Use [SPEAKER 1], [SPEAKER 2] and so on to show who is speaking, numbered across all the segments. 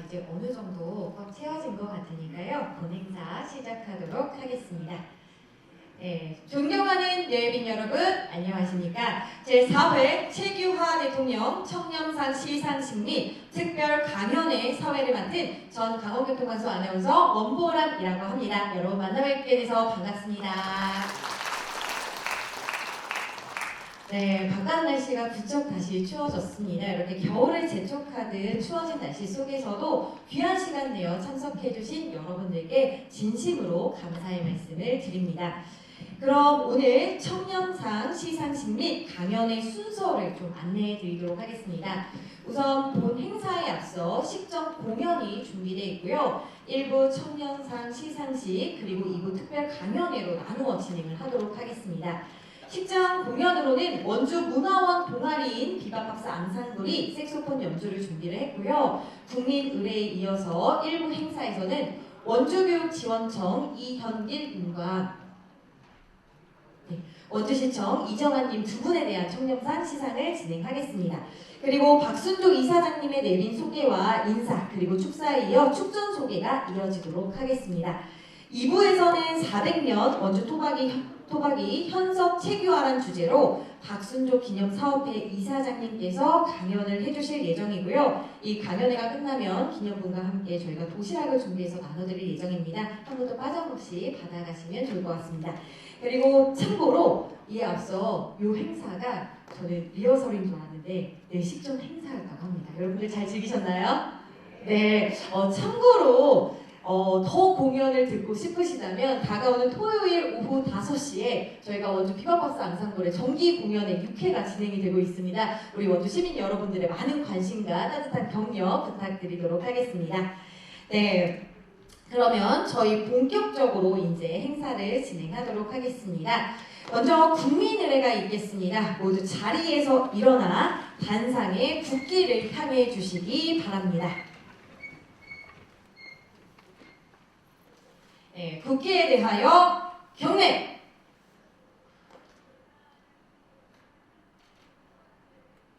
[SPEAKER 1] 이제 어느 정도 꽉 채워진 것 같으니까요. 본 행사 시작하도록 하겠습니다. 네, 존경하는 예빈 여러분, 안녕하십니까? 제4회 최규하 대통령 청렴상 시상식 및 특별 강연의 사회를 맡은 전 강원교통방송 아나운서 원보람이라고 합니다. 여러분 만나뵙게 돼서 반갑습니다. 네, 바깥 날씨가 부쩍 다시 추워졌습니다. 이렇게 겨울을 재촉하듯 추워진 날씨 속에서도 귀한 시간 내어 참석해주신 여러분들께 진심으로 감사의 말씀을 드립니다. 그럼 오늘 청렴상 시상식 및 강연의 순서를 좀 안내해 드리도록 하겠습니다. 우선 본 행사에 앞서 식전 공연이 준비되어 있고요. 1부 청렴상 시상식 그리고 2부 특별 강연회로 나누어 진행을 하도록 하겠습니다. 식장 공연으로는 원주 문화원 동아리인 비바팝스 앙상블이 색소폰 연주를 준비를 했고요. 국민의례에 이어서 1부 행사에서는 원주교육지원청 이현길님과 원주시청 이정환님 두 분에 대한 청렴상 시상을 진행하겠습니다. 그리고 박순조 이사장님의 내빈 소개와 인사 그리고 축사에 이어 축전 소개가 이어지도록 하겠습니다. 2부에서는 400년 원주 토박이 현석 체규화란 주제로 박순조 기념사업회 이사장님께서 강연을 해주실 예정이고요. 이 강연회가 끝나면 기념분과 함께 저희가 도시락을 준비해서 나눠드릴 예정입니다. 한 번도 빠짐없이 받아가시면 좋을 것 같습니다. 그리고 참고로 이에 앞서 이 행사가 저는 리허설인 줄 알았는데 식전 행사였다고 합니다. 여러분들 잘 즐기셨나요? 네, 참고로 더 공연을 듣고 싶으시다면 다가오는 토요일 오후 5시에 저희가 원주 비바팝스 앙상블의 정기 공연의 6회가 진행이 되고 있습니다. 우리 원주 시민 여러분들의 많은 관심과 따뜻한 격려 부탁드리도록 하겠습니다. 네, 그러면 저희 본격적으로 이제 행사를 진행하도록 하겠습니다. 먼저 국민의례가 있겠습니다. 모두 자리에서 일어나 단상에 국기를 향해 주시기 바랍니다. 네, 국기에 대하여 경례!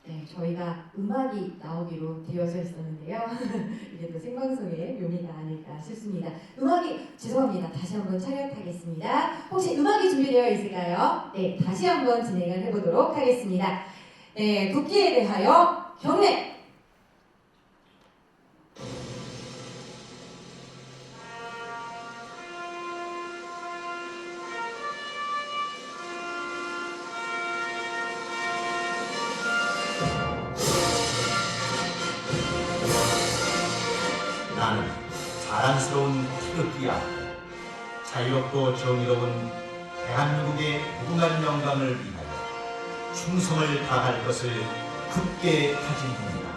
[SPEAKER 1] 네, 저희가 음악이 나오기로 되어져 있었는데요. 이게 또 생방송의 묘미가 아닐까 싶습니다. 음악이, 죄송합니다. 다시 한번 차렷하겠습니다. 혹시 음악이 준비되어 있을까요? 네, 다시 한번 진행을 해보도록 하겠습니다. 네, 국기에 대하여 경례!
[SPEAKER 2] 나는 자랑스러운 태극기야. 자유롭고 정의로운 대한민국의 무궁한 영광을 위하여 충성을 다할 것을 굳게 다짐합니다.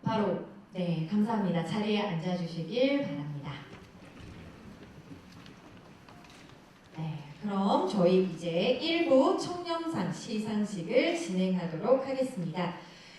[SPEAKER 1] 바로, 네, 감사합니다. 자리에 앉아주시길 바랍니다. 네, 그럼 저희 이제 1부 청렴상 시상식을 진행하도록 하겠습니다.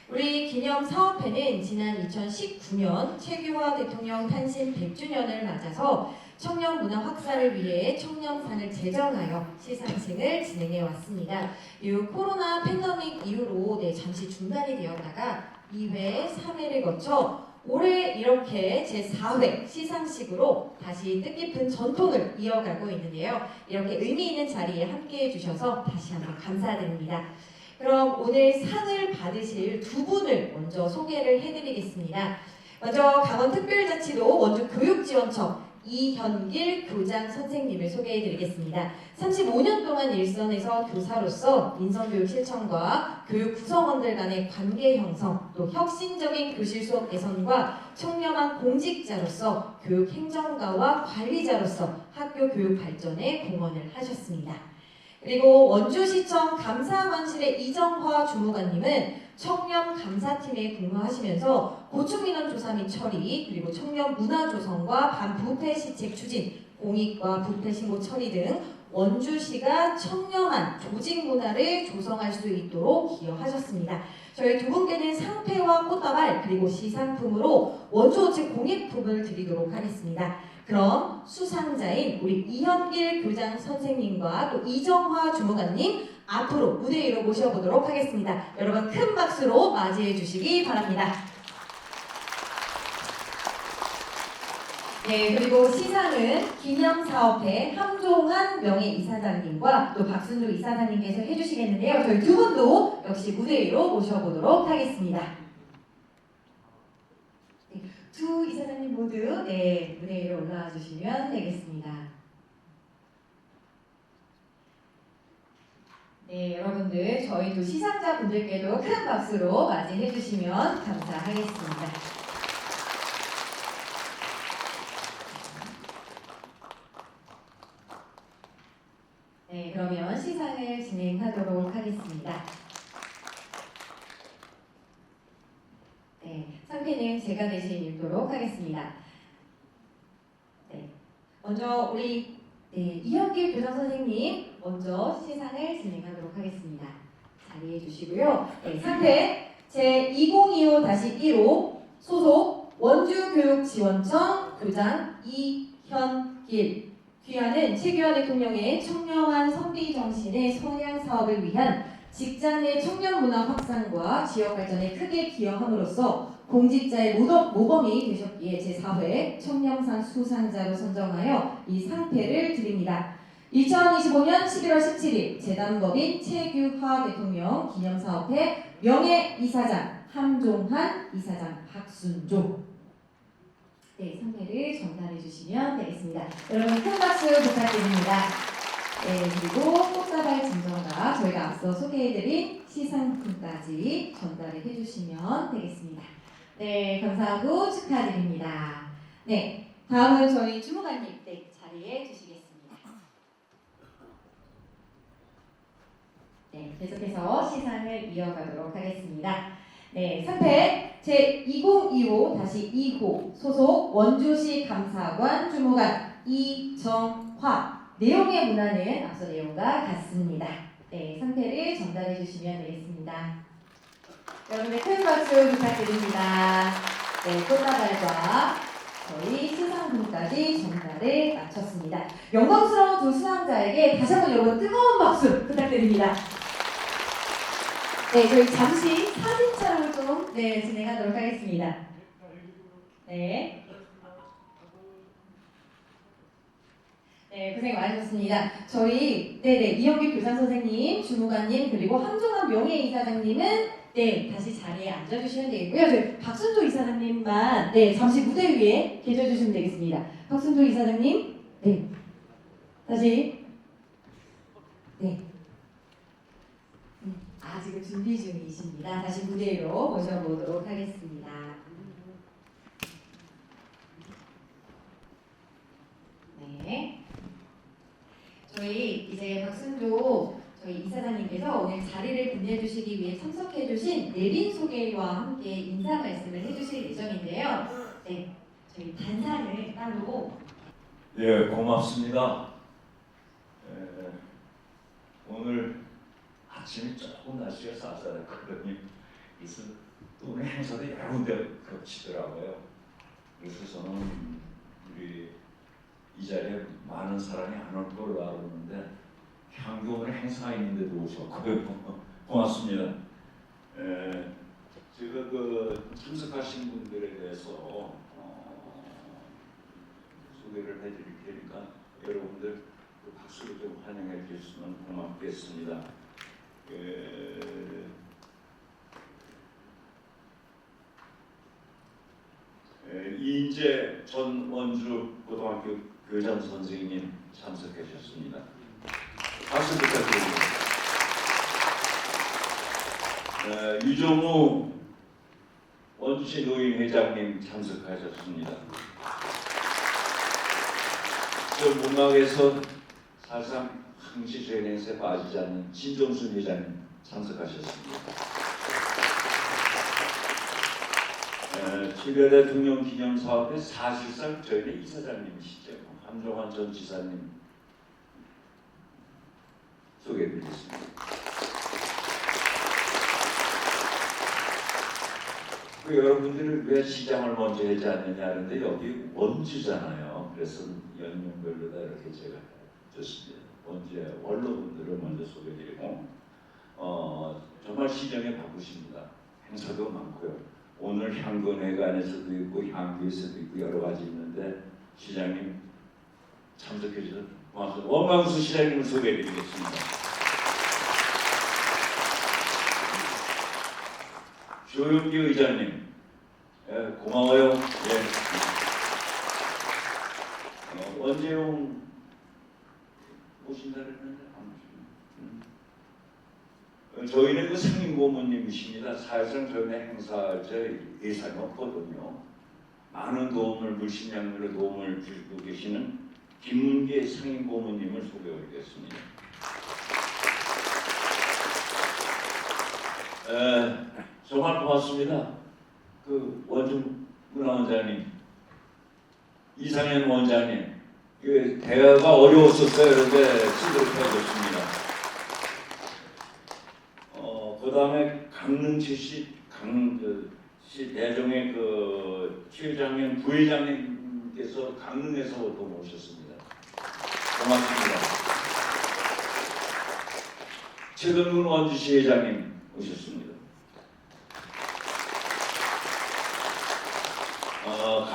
[SPEAKER 1] 우리 기념사업회는 지난 2019년 최규하 대통령 탄신 100주년을 맞아서 청렴 문화 확산을 위해 청렴상을 제정하여 시상식을 진행해 왔습니다. 이 코로나 팬데믹 이후로 잠시 중단이 되었다가 2회, 3회를 거쳐 올해 이렇게 제4회 시상식으로 다시 뜻깊은 전통을 이어가고 있는데요. 이렇게 의미 있는 자리에 함께 해주셔서 다시 한번 감사드립니다. 그럼 오늘 상을 받으실 두 분을 먼저 소개를 해드리겠습니다. 먼저 강원특별자치도 원주교육지원청 이현길 교장 선생님을 소개해드리겠습니다. 35년 동안 일선에서 교사로서 인성교육 실천과 교육 구성원들 간의 관계 형성, 또 혁신적인 교실 수업 개선과 청렴한 공직자로서 교육 행정가와 관리자로서 학교 교육 발전에 공헌을 하셨습니다. 그리고 원주시청 감사관실의 이정화 주무관님은 청렴 감사팀에 근무하시면서 고충민원 조사 및 처리, 그리고 청렴 문화 조성과 반부패 시책 추진, 공익과 부패 신고 처리 등 원주시가 청렴한 조직 문화를 조성할 수 있도록 기여하셨습니다. 저희 두 분께는 상패와 꽃다발 그리고 시상품으로 원주 우측 공예품을 드리도록 하겠습니다. 그럼 수상자인 우리 이현길 교장 선생님과 또 이정화 주무관님 앞으로 무대 위로 모셔보도록 하겠습니다. 여러분 큰 박수로 맞이해 주시기 바랍니다. 네, 그리고 시상은 기념사업회 함종환 명예이사장님과 또 박순조 이사장님께서 해주시겠는데요. 저희 두 분도 역시 무대 위로 모셔보도록 하겠습니다. 네, 두 이사장님 모두 무대 위로 올라와 주시면 되겠습니다. 네, 여러분들 저희 두 시상자분들께도 큰 박수로 맞이해 주시면 감사하겠습니다. 네, 그러면 시상을 진행하도록 하겠습니다. 네, 상패는 제가 대신 읽도록 하겠습니다. 네, 먼저 우리 이현길 교장 선생님 먼저 시상을 진행하도록 하겠습니다. 자리해 주시고요. 네, 상패 제2025-1호 소속 원주교육지원청 교장 이현길 귀하는 최규하 대통령의 청렴한 선비 정신의 성향 사업을 위한 직장 내 청년 문화 확산과 지역 발전에 크게 기여함으로써 공직자의 모범이 되셨기에 제4회 청렴상 수상자로 선정하여 이 상패를 드립니다. 2025년 11월 17일 재단법인 최규하 대통령 기념사업회 명예이사장 함종환 이사장 박순조 네, 상패를 전달해 주시면 되겠습니다. 여러분 큰 박수 부탁드립니다. 네, 그리고 꽃다발 증정과 저희가 앞서 소개해드린 시상품까지 전달을 해주시면 되겠습니다. 네, 감사하고 축하드립니다. 네, 다음은 저희 주무관님 자리해 주시겠습니다. 네, 계속해서 시상을 이어가도록 하겠습니다. 네, 상패 제2025-2호 소속 원주시 감사관 주무관 이정화 내용의 문화는 앞서 내용과 같습니다. 네, 상패를 전달해 주시면 되겠습니다. 여러분의 큰 박수 부탁드립니다. 네, 꽃다발과 저희 시상품까지 전달을 마쳤습니다. 영광스러운 두 수상자에게 다시 한번 여러분 뜨거운 박수 부탁드립니다. 네, 저희 잠시 사진 촬영을 좀 진행하도록 하겠습니다. 네. 네, 고생 많으셨습니다. 저희 이현길 교장 선생님, 주무관님 그리고 함종환 명예이사장님은 다시 자리에 앉아주시면 되겠고요. 저희 박순조 이사장님만 잠시 무대 위에 계셔주시면 되겠습니다. 박순조 이사장님, 다시 아직은 준비 중이십니다. 다시 무대 위로 모셔보도록 하겠습니다. 네. 저희 이제 박순조 저희 이사장님께서 오늘 자리를 빛내주시기 위해 참석해주신 내빈 소개와 함께 인사 말씀을 해주실 예정인데요. 네, 저희 단상을 따로.
[SPEAKER 3] 예, 고맙습니다. 오늘 아침에 조금 날씨가 쌀쌀했거든요. 그래서 또 오늘 행사도 여러 군데 겹치더라고요. 그래서 저는 우리 이 자리에 많은 사람이 안 올 걸로 알았는데 향교 오늘 행사가 있는데도 오셨고요. 고맙습니다. 제가 참석하신 분들에 대해서 소개를 해드릴 테니까 여러분들 박수로 좀 환영해 주시면 고맙겠습니다. 이인재 전 원주 고등학교 교장 선생님 참석하셨습니다. 박수 부탁드립니다. 유정우 원주시 노인회장님 참석하셨습니다. 저 문학에서 사실상 항시 전행세 빠지지 않는 신정순 회장님 참석하셨습니다. 최규하 대통령 기념사업의 사실상 저희는 이사장님이시죠. 함종환 전 지사님 소개해드리겠습니다. 여러분들이 왜 시장을 먼저 하지 않느냐 하는데 여기 원주잖아요. 그래서 연령별로 다 이렇게 제가 줬습니다. 원주에 원로분들을 먼저 소개드리고 정말 시장에 바쁘십니다. 행사도 많고요. 오늘 향근회관에서도 있고 향교에서도 있고 여러 가지 있는데 시장님 참석해 주셔서 고맙습니다. 원광수 시장님을 소개해드리겠습니다. 조용기 의장님, 고마워요. 원재용 오신다 그랬는데 안 오시네. 저희는 그 상임 고모님이십니다. 사실상 저희는 행사할 때 예산이 없거든요. 많은 도움을 물심양면으로 도움을 주고 계시는 김문계 상임 고모님을 소개해드리겠습니다. 정말 고맙습니다. 그 원주 문화원장님, 이상현 원장님, 그 대화가 어려웠었어요. 그런데 쓰도록 해줬습니다. 그 다음에 강릉 출시 시 대종의 그 최장님, 부회장님께서 강릉에서 또 오셨습니다. 고맙습니다. 최동근 원주시 회장님 오셨습니다.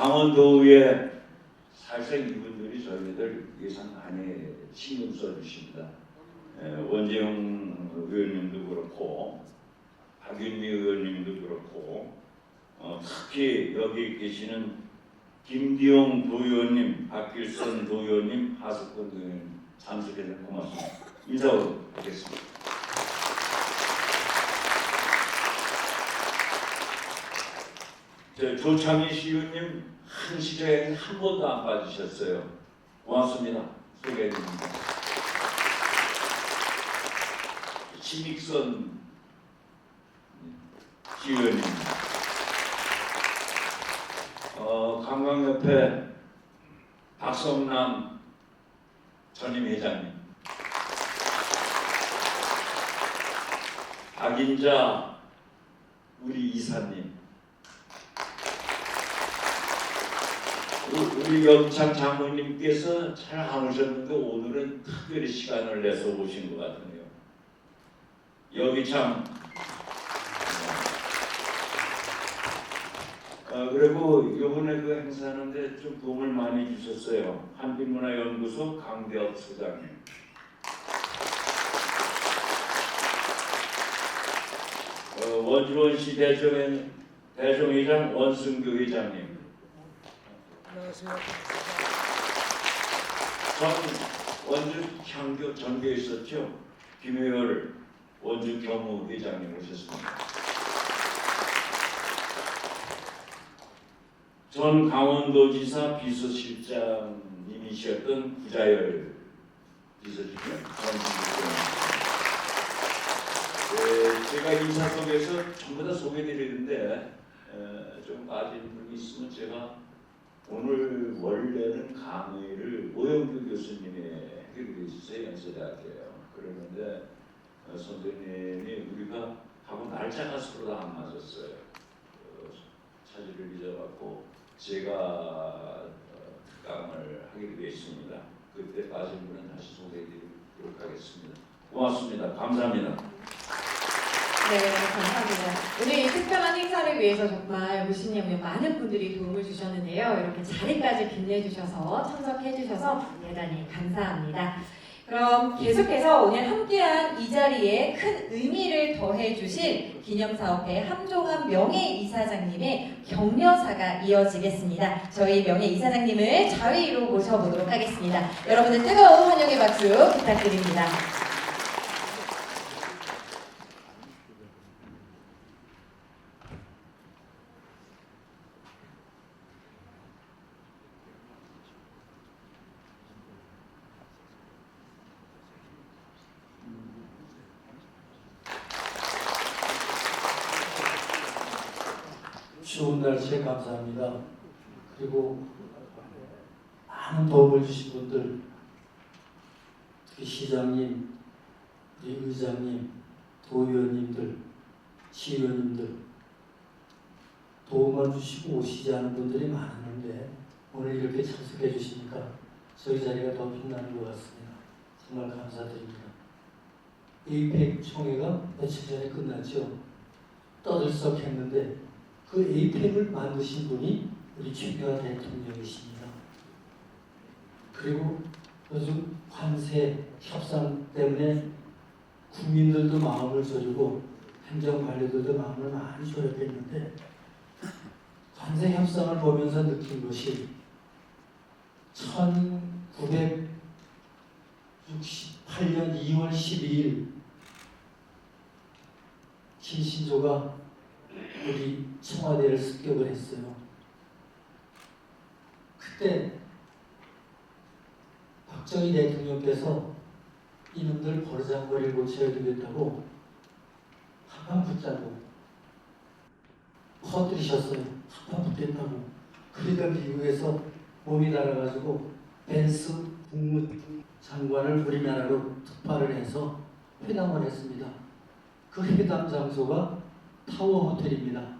[SPEAKER 3] 강원도의회 사실상 이분들이 저희들 예산 많이 신경 써주십니다. 원재용 의원님도 그렇고 박윤미 의원님도 그렇고 특히 여기 계시는 김기용 도의원님, 박길선 도의원님, 하석권 도의원님 참석해서 고맙습니다. 인사드리겠습니다. 조창희 시의원님 한 시대에 한 번도 안 빠지셨어요. 고맙습니다. 소개해드립니다. 신익선 시의원님, 관광협회 박성남 전임 회장님, 박인자 우리 이사님, 우리 영창 장모님께서 잘 안 오셨는데 오늘은 특별히 시간을 내서 오신 것 같네요. 여기 참 그리고 이번에 그 행사하는데 좀 도움을 많이 주셨어요. 한빛문화연구소 강대업 소장님, 원주원시 대종회장 원승교 회장님,
[SPEAKER 4] 안녕하세요.
[SPEAKER 3] 전 원주 향교 전교에 있었죠. 김효열 원주 경무 회장님 오셨습니다. 전 강원도지사 비서실장님이셨던 구자열 비서실장 제가 인사 속에서 전부 다 소개드리는데 좀 빠진 분이 있으면 제가 오늘 원래는 강의를 오영규 교수님의 해결해 주세요. 연세대학교예요. 그러는데 선생님이 우리가 하고 날짜가 서로 다 안 맞았어요. 차질을 빚어갖고 제가 특강을 하게 되어 있습니다. 그때 빠진 분은 다시 소개해드리도록 하겠습니다. 고맙습니다. 감사합니다.
[SPEAKER 1] 네, 감사합니다. 오늘 이 특별한 행사를 위해서 정말 무신님의 많은 분들이 도움을 주셨는데요. 이렇게 자리까지 빛내주셔서 참석해주셔서 대단히 감사합니다. 그럼 계속해서 오늘 함께한 이 자리에 큰 의미를 더해주실 기념사업회 함종환 명예이사장님의 격려사가 이어지겠습니다. 저희 명예이사장님을 자리로 모셔보도록 하겠습니다. 여러분들 뜨거운 환영의 박수 부탁드립니다.
[SPEAKER 4] 추운 날씨에 감사합니다. 그리고 많은 도움을 주신 분들, 특히 시장님, 우리 의장님, 도의원님들, 시의원님들 도움을 주시고 오시지 않은 분들이 많았는데 오늘 이렇게 참석해 주시니까 저희 자리가 더 빛나는 것 같습니다. 정말 감사드립니다. 에이펙 총회가 며칠 전에 끝났죠. 떠들썩했는데 그 에이펙을 만드신 분이 우리 최규하 대통령이십니다. 그리고 요즘 관세 협상 때문에 국민들도 마음을 졸이고 행정관리들도 마음을 많이 졸였겠는데 관세 협상을 보면서 느낀 것이 1968년 2월 12일 김신조가 우리 청와대를 습격을 했어요. 그때 박정희 대통령께서 이놈들 버르장머리를 고쳐야 되겠다고 한판 붙자고 퍼뜨리셨어요. 한판 붙겠다고. 그러니까 미국에서 몸이 달아가지고 벤스 국무장관을 우리나라로 특파를 해서 회담을 했습니다. 그 회담 장소가 타워 호텔입니다.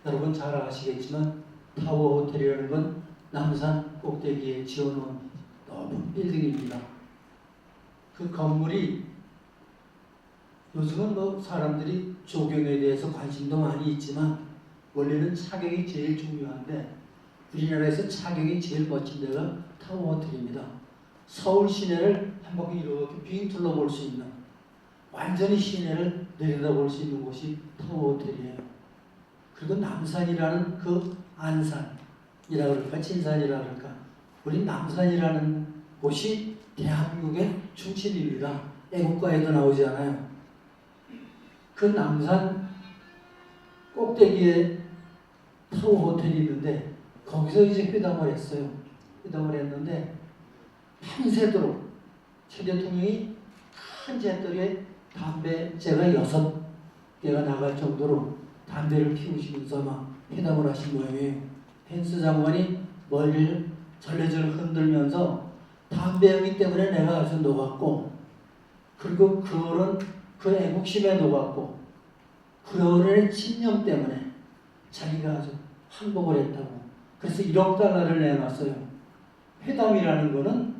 [SPEAKER 4] 여러분 잘 아시겠지만 타워 호텔이라는 건 남산 꼭대기에 지어놓은 높은 빌딩입니다. 그 건물이 요즘은 뭐 사람들이 조경에 대해서 관심도 많이 있지만 원래는 차경이 제일 중요한데 우리나라에서 차경이 제일 멋진 데가 타워 호텔입니다. 서울 시내를 한 바퀴 이렇게 빙 둘러볼 수 있는 완전히 시내를 내려다볼 수 있는 곳이 타워 호텔이에요. 그리고 남산이라는 그 안산이라 그럴까 진산이라 그럴까 우리 남산이라는 곳이 대한민국의 중심입니다. 애국가에도 나오지 않아요. 그 남산 꼭대기에 타워 호텔이 있는데 거기서 이제 회담을 했어요. 회담을 했는데 밤새도록 최 대통령이 큰 재떨이에 담배째가 6개가 나갈 정도로 담배를 피우시면서 막 회담을 하신 모양이에요. 펜스 장관이 머리를 절레절레 흔들면서 담배였기 때문에 내가 아주 녹았고 그리고 그런 그 애국심에 녹았고 그런 신념 때문에 자기가 아주 항복을 했다고. 그래서 1억 달러를 내놨어요. 회담이라는 거는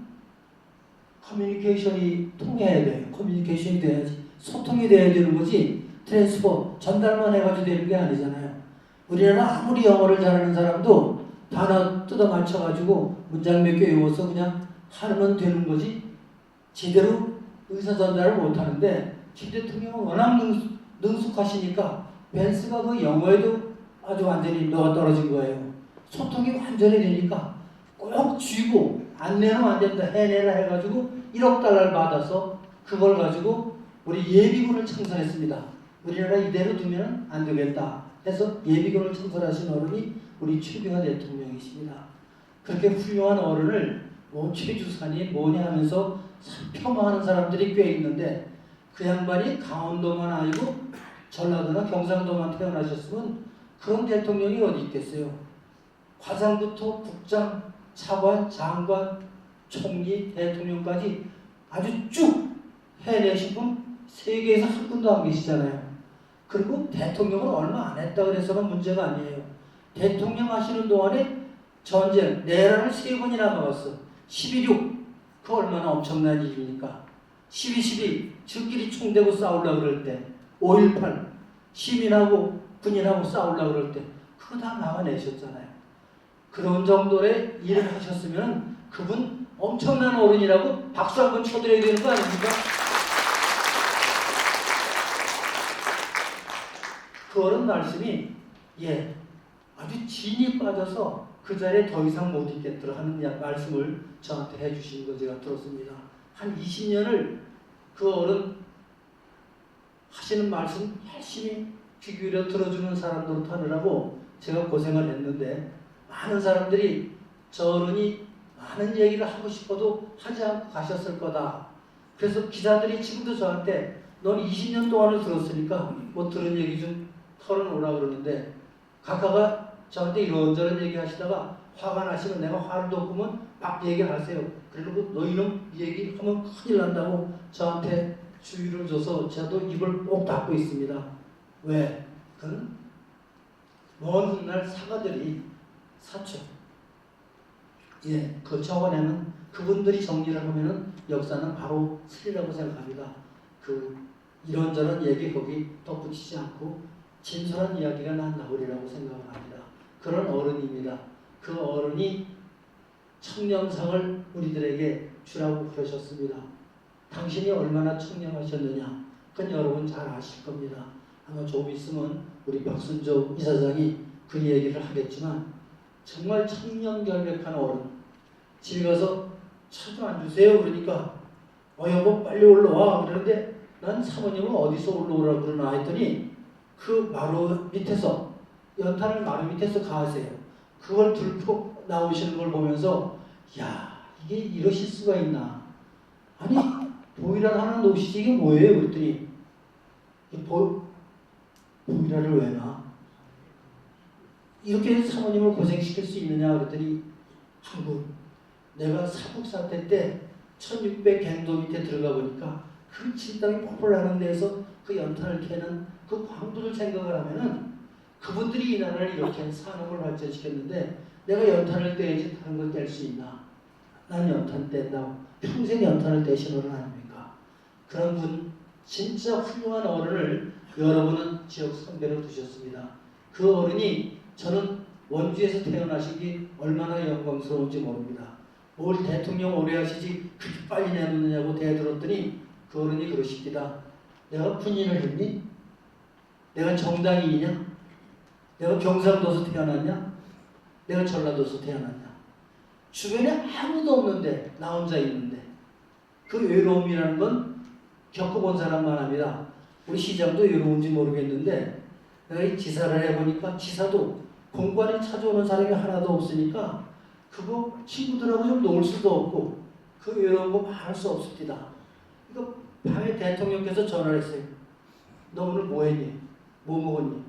[SPEAKER 4] 커뮤니케이션이 통해야 돼요. 커뮤니케이션이 돼야지. 소통이 돼야 되는 거지 트랜스포, 전달만 해가지고 되는 게 아니잖아요. 우리나라 아무리 영어를 잘하는 사람도 단어 뜯어 맞춰가지고 문장 몇 개 외워서 그냥 하면 되는 거지 제대로 의사 전달을 못하는데 최 대통령은 워낙 능숙하시니까 벤스가 그 영어에도 아주 완전히 녹아떨어진 거예요. 소통이 완전히 되니까 꼭 쥐고 안 내면 안 된다 해내라 해가지고 1억 달러를 받아서 그걸 가지고 우리 예비군을 창설했습니다. 우리나라 이대로 두면 안 되겠다 해서 예비군을 창설하신 어른이 우리 최규하 대통령이십니다. 그렇게 훌륭한 어른을 뭐 최주산이 뭐냐 하면서 폄하하는 사람들이 꽤 있는데 그 양반이 강원도만 아니고 전라도나 경상도만 태어나셨으면 그런 대통령이 어디 있겠어요. 과장부터 국장, 차관, 장관, 총리, 대통령까지 아주 쭉 해내신 분 세계에서 한 분도 안 계시잖아요. 그리고 대통령을 얼마 안 했다 그래서는 문제가 아니에요. 대통령 하시는 동안에 전쟁, 내란을 3번이나 막았어. 12.6, 그 얼마나 엄청난 일입니까? 12.12, 저끼리 총대고 싸우려고 그럴 때 5.18, 시민하고 군인하고 싸우려고 그럴 때 그거 다 막아내셨잖아요. 그런 정도의 일을 하셨으면 그분 엄청난 어른이라고 박수 한번 쳐드려야 되는 거 아닙니까? 그 어른 말씀이 아주 진이 빠져서 그 자리에 더 이상 못 있겠더라 하는 말씀을 저한테 해주신 거 제가 들었습니다. 한 20년을 그 어른 하시는 말씀 열심히 귀 기울여 들어주는 사람으로 하느라고 제가 고생을 했는데 많은 사람들이 저 어른이 많은 얘기를 하고 싶어도 하지 않고 가셨을 거다. 그래서 기자들이 지금도 저한테 넌 20년 동안을 들었으니까 뭐 들은 얘기 좀 털어놓으라 그러는데 각하가 저한테 이런저런 얘기 하시다가 화가 나시면 내가 화를 돋구면 막 얘기하세요. 그리고 너희는 얘기하면 큰일 난다고 저한테 주의를 줘서 저도 입을 꼭 닫고 있습니다. 왜? 그건 먼 훗날 사가들이 사죠. 예, 그 적어내면 그분들이 정리를 하면은 역사는 바로 틀리라고 생각합니다. 그 이런저런 얘기 거기 덧붙이지 않고 진솔한 이야기가 난 나오리라고 생각을 합니다. 그런 어른입니다. 그 어른이 청렴상을 우리들에게 주라고 그러셨습니다. 당신이 얼마나 청렴하셨느냐, 그건 여러분 잘 아실 겁니다. 아마 조금 있으면 우리 박순조 이사장이 그 얘기를 하겠지만 정말 청렴결백한 어른. 집에 가서 차 좀 안 주세요 그러니까 여보 빨리 올라와 그러는데 난 사모님은 어디서 올라오라고 그러나 했더니 그 마루 밑에서 연탄을 마루 밑에서 가하세요. 그걸 들고 나오시는 걸 보면서 야 이게 이러실 수가 있나. 아니 보이라 하나 놓으시지 이게 뭐예요 그랬더니 보이라를 왜 놔? 이렇게 사모님을 고생시킬 수 있느냐 그랬더니 아이고 내가 사북사태 때 1600 갱도 밑에 들어가 보니까 그 진땅이 펄펄하는 데에서 그 연탄을 캐는 그 광부를 생각을 하면은 그분들이 이 나라를 이렇게 산업을 발전시켰는데 내가 연탄을 떼야지 다른 걸 뗄 수 있나. 난 연탄 뗀다. 평생 연탄을 떼신 어른 아닙니까? 그런 분 진짜 훌륭한 어른을 여러분은 지역 선배로 두셨습니다. 그 어른이 저는 원주에서 태어나신 게 얼마나 영광스러운지 모릅니다. 뭘 대통령 오래 하시지 그렇게 빨리 내놓느냐고 대들었더니 그 어른이 그러십니다. 내가 군인을 했니? 내가 정당인이냐? 내가 경상도에서 태어났냐? 내가 전라도에서 태어났냐? 주변에 아무도 없는데 나 혼자 있는데 그 외로움이라는 건 겪어본 사람만 합니다. 우리 시장도 외로운지 모르겠는데 내가 이 지사를 해보니까 지사도 공관에 찾아오는 사람이 하나도 없으니까 그거 친구들하고 좀 놀 수도 없고 그 외로운 거 말할 수 없습니다. 이거 밤에 대통령께서 전화를 했어요. 너 오늘 뭐 했니? 뭐 먹었니?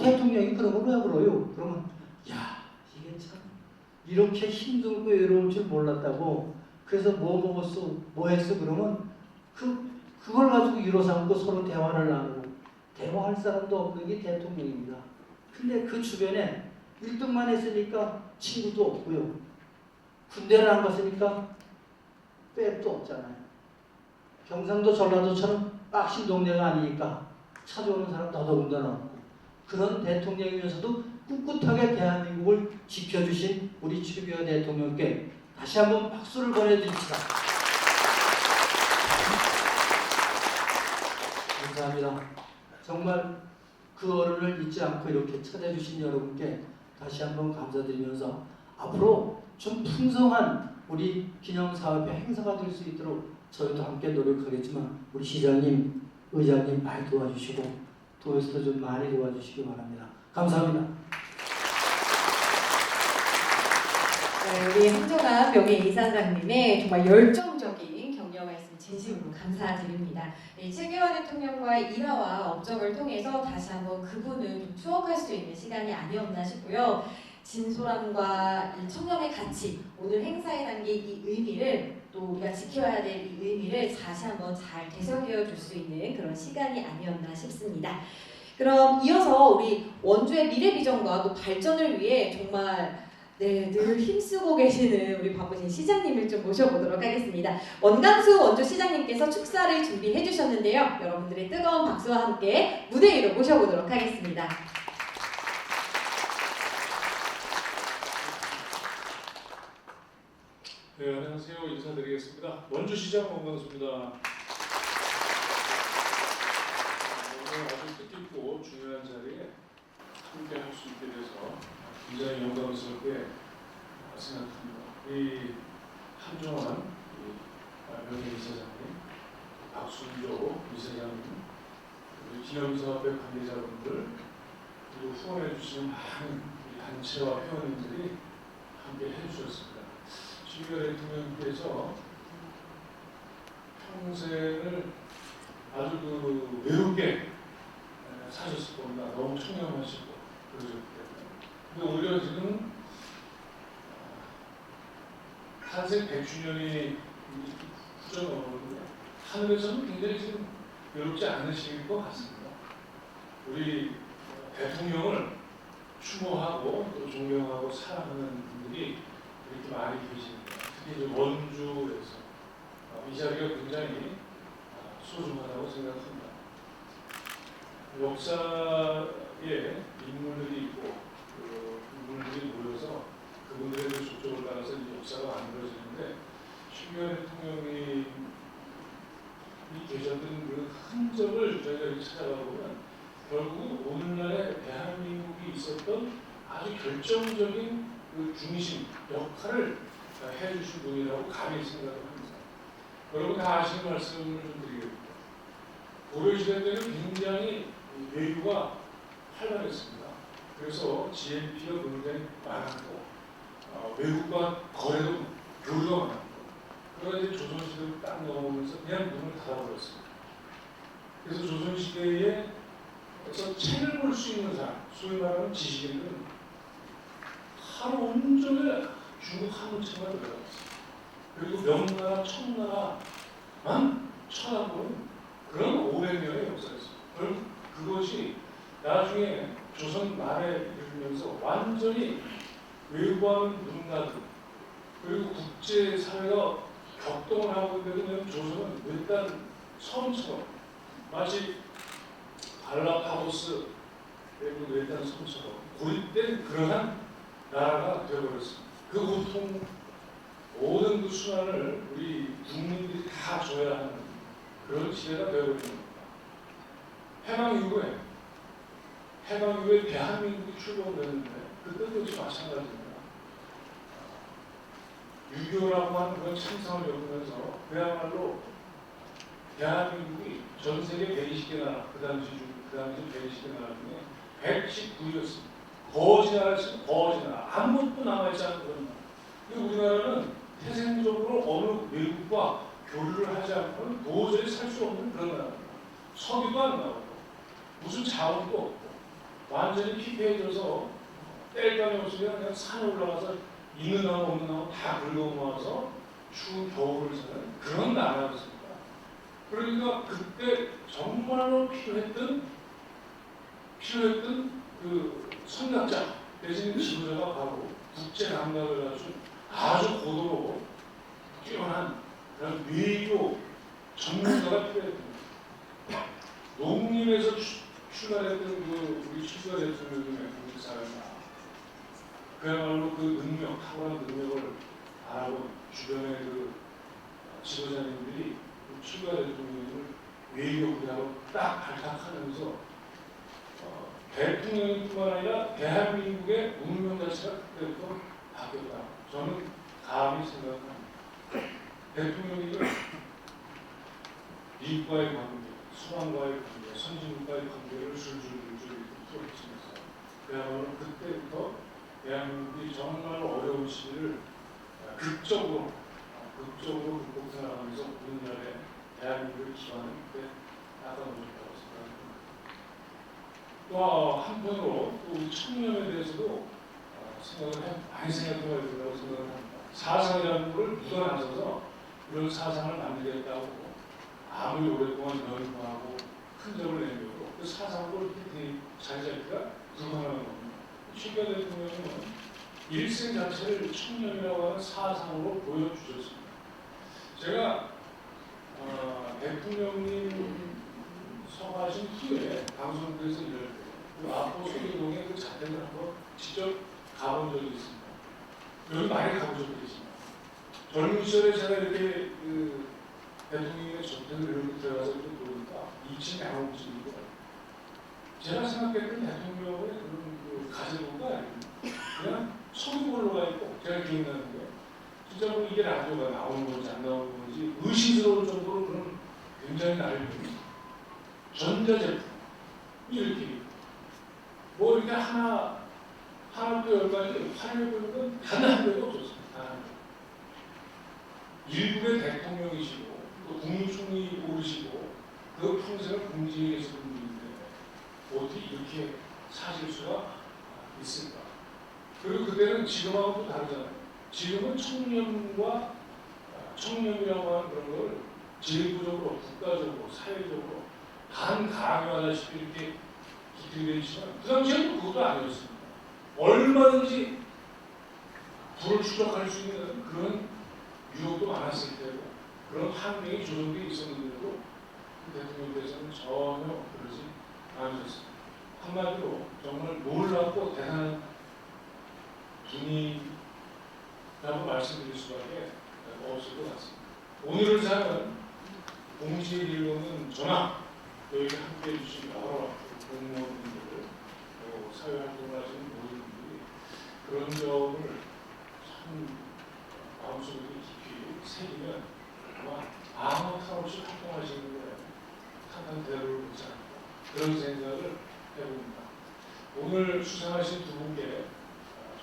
[SPEAKER 4] 대통령이 그런 걸 왜 그러요? 그러면 야 이게 참 이렇게 힘들고 외로울 줄 몰랐다고. 그래서 뭐 먹었어? 뭐 했어? 그러면 그걸 가지고 위로 삼고 서로 대화를 나누고 대화할 사람도 없는 게 대통령입니다. 근데 그 주변에 1등만 했으니까 친구도 없고요. 군대를 안 갔으니까 백도 없잖아요. 경상도 전라도처럼 빡신 동네가 아니니까 찾아오는 사람 더더군다나 없고 그런 대통령이면서도 꿋꿋하게 대한민국을 지켜주신 우리 최규하 대통령께 다시 한번 박수를 보내드립시다. 감사합니다. 정말 그 어른을 잊지 않고 이렇게 찾아주신 여러분께 다시 한번 감사드리면서 앞으로 좀 풍성한 우리 기념사업의 행사가 될 수 있도록 저희도 함께 노력하겠지만 우리 시장님, 의장님 많이 도와주시고 도에서도 좀 많이 도와주시기 바랍니다. 감사합니다.
[SPEAKER 1] 네, 우리 한종합 명예이사장님의 정말 열정적인 격려 말씀 진심으로 감사드립니다. 네, 최규하 대통령과의 일화와 업적을 통해서 다시 한번 그분을 좀 추억할 수 있는 시간이 아니었나 싶고요. 진솔함과 이 청렴의 가치, 오늘 행사에 담긴 이 의미를 또 우리가 지켜야 될 이 의미를 다시 한번 잘 되새겨 줄 수 있는 그런 시간이 아니었나 싶습니다. 그럼 이어서 우리 원주의 미래 비전과 또 발전을 위해 정말 늘 힘쓰고 계시는 우리 바쁘신 시장님을 좀 모셔보도록 하겠습니다. 원강수 원주 시장님께서 축사를 준비해 주셨는데요. 여러분들의 뜨거운 박수와 함께 무대 위로 모셔보도록 하겠습니다.
[SPEAKER 5] 네, 안녕하세요. 인사드리겠습니다. 원주시장 원광수입니다. 오늘 아주 뜻깊고 중요한 자리에 함께 할 수 있게 돼서 굉장히 영광스럽게 생각합니다. 이 한종환 명예이사장님, 박순조 이사장님, 기념사업회 관계자분들, 그리고 후원해 주시는 많은 단체와 회원님들이 함께 해주셨습니다. 최규하 대통령께서 평생을 아주 외롭게 사셨을 겁니다. 너무 청렴하시고 그러셨기 때문에. 근데 오히려 지금 탄생 100주년이 후져 넘었는데 하늘에서는 굉장히 지금 외롭지 않으실 것 같습니다. 우리 대통령을 추모하고 또 존경하고 사랑하는 분들이 이렇게 많이 계십니다. 특히 이제 원주에서 이 자리가 굉장히 소중하다고 생각합니다. 역사에 인물들이 있고 그 인물들이 모여서 그분들의 그 족적을 따라서 이 역사가 만들어지는데 추미애 대통령이 계셨던 그 흔적을 저희가 이렇게 찾아가 보면 결국 오늘날의 대한민국이 있었던 아주 결정적인 그 중심 역할을 해주신 분이라고 감히 생각을 합니다. 여러분 다 아시는 말씀을 좀 드리겠습니다. 고려시대 때는 굉장히 외교가 활발했습니다. 그래서 GNP가 굉장히 많았고 외국과 거래도 교류가 많았고 그러다 이제 조선시대로 딱 넘어오면서 그냥 문을 닫아버렸습니다. 그래서 조선시대에 책을 볼 수 있는 사람, 소위 말하는 지식인들은 하루 온종일 중국 한문책만 들어갔어요. 그리고 명나라, 청나라만 쳐다보는 그런 500년의 역사였어요. 결국 그것이 나중에 조선 말에 이르면서 완전히 외국과는 눈 닫은 그리고 국제사회가 격동을 하고 있는데도 조선은 일단 섬처럼 마치 갈라파고스 그리고 일단 섬처럼 고립된 그러한 나라가 되어버렸습니다. 그 고통 모든 그 순환을 우리 국민들이 다 져야 하는 그런 시대가 되어버린 겁니다. 해방 이후에 대한민국이 출범됐는데 그때도 역시 마찬가지입니다. 유교라고 하는 그런 참상을 겪으면서 그야말로 대한민국이 전 세계 120개 나라, 그 당시 120개 나라 중에 119위였습니다. 거지 나라였으면 거지 나라, 아무것도 남아있지 않은 그런 나라. 근데 우리나라는 태생적으로 어느 외국과 교류를 하지 않고는 도저히 살 수 없는 그런 나라입니다. 석유도 안 나오고 무슨 자원도 없고 완전히 피폐해져서 뗄감이 없으면 그냥 산에 올라가서 있는 나무 없는 나무 다 긁어모아서 추운 겨울을 사는 그런 나라였습니다. 그러니까 그때 정말로 필요했던 그 선각자 대신 지도자가 바로 국제 감각을 가진 아주 고도로 뛰어난 그런 외교 전문가가 필요했던 농림에서 출발했던 그 우리 추수가 대통령의 국제사회가 그야말로 그 능력, 탁월한 능력을 알아본 주변의 그 지도자님들이 그 추가 대통령을 외교부라고 딱 발탁하면서 대통령뿐만 아니라 대한민국의 운명 자체가 그때부터 바뀌었다. 저는 감히 생각합니다. 대통령이 미국과의 관계, 서방과의 관계, 선진국과의 관계를 줄줄줄줄 풀어붙이면서 그야말로 그때부터 대한민국이 정말 어려운 시기를 극적으로 극복해 나가면서 우리나라의 대한민국을 기반을 그때 닦아놓으셨다고 생각합니다. 또 한편으로 또 우리 청년에 대해서도 많이 생각해봐야 된다고 생각을 합니다. 사상이라는 것을 누가 나서서 이런 사상을 만들겠다고 아무리 오랫동안 연구하고 흔적을 내밀고 그 사상을 자기 자기가 불가능한 겁니다. 추미애 대통령은 일생 자체를 청년이라고 하는 사상으로 보여주셨습니다. 제가 대통령님 서하신 후에 방송국에서 일할 때 그 아포 소리동의 그 자택을 한번 직접 가본 적이 있습니다. 여기 많이 가보셨고 계십니다. 젊은 시절에 제가 이렇게 그 대통령의 저택을 이렇게 들어가서 이렇게 보니까 2층 양호집이고 제가 생각했던 대통령의 그런 그 가재도가 그냥 소규모 올라가 있고 제가 기억나는 게 진짜 뭐 이게 라디오가 나오는 건지 안 나오는 건지 의심스러울 정도로 그런 굉장히 나름입니다. 전자제품 이렇게 뭐 이렇게 하나 또 열가지 활용해보는 건 단 한 개도 없었습니다. 일국의 대통령이시고 또 국무총리 오르시고 그 평생을 궁지에 계신 분인데 어떻게 이렇게 사실 수가 있을까? 그리고 그때는 지금하고 또 다르잖아요. 지금은 청년이라고 하는 그런 걸 제도적으로, 국가적으로, 사회적으로 강요하다시피 이렇게 기대되어 있지만 그 당시에는 그것도 아니었습니다. 얼마든지 불을 추적할 수 있는 그런 유혹도 많았을 테고 그런 환경이 조성되어 있었는데도 그 대통령께서는 전혀 그러지 않으셨습니다. 한마디로 정말 놀랍고 대단한 분이라고 말씀드릴 수밖에 없을 것 같습니다. 오늘을 사는 공시에 이르는 전화 여기 함께해 주신 여러 공무원분들 그리고 사회활동을 하시는 모든 분들이 그런 점을 참 마음속에 깊이 새기면 아마 아무 탈 없이 활동하시는데 탄탄 대로를 보지 않을까 그런 생각을 해봅니다. 오늘 수상하신 두 분께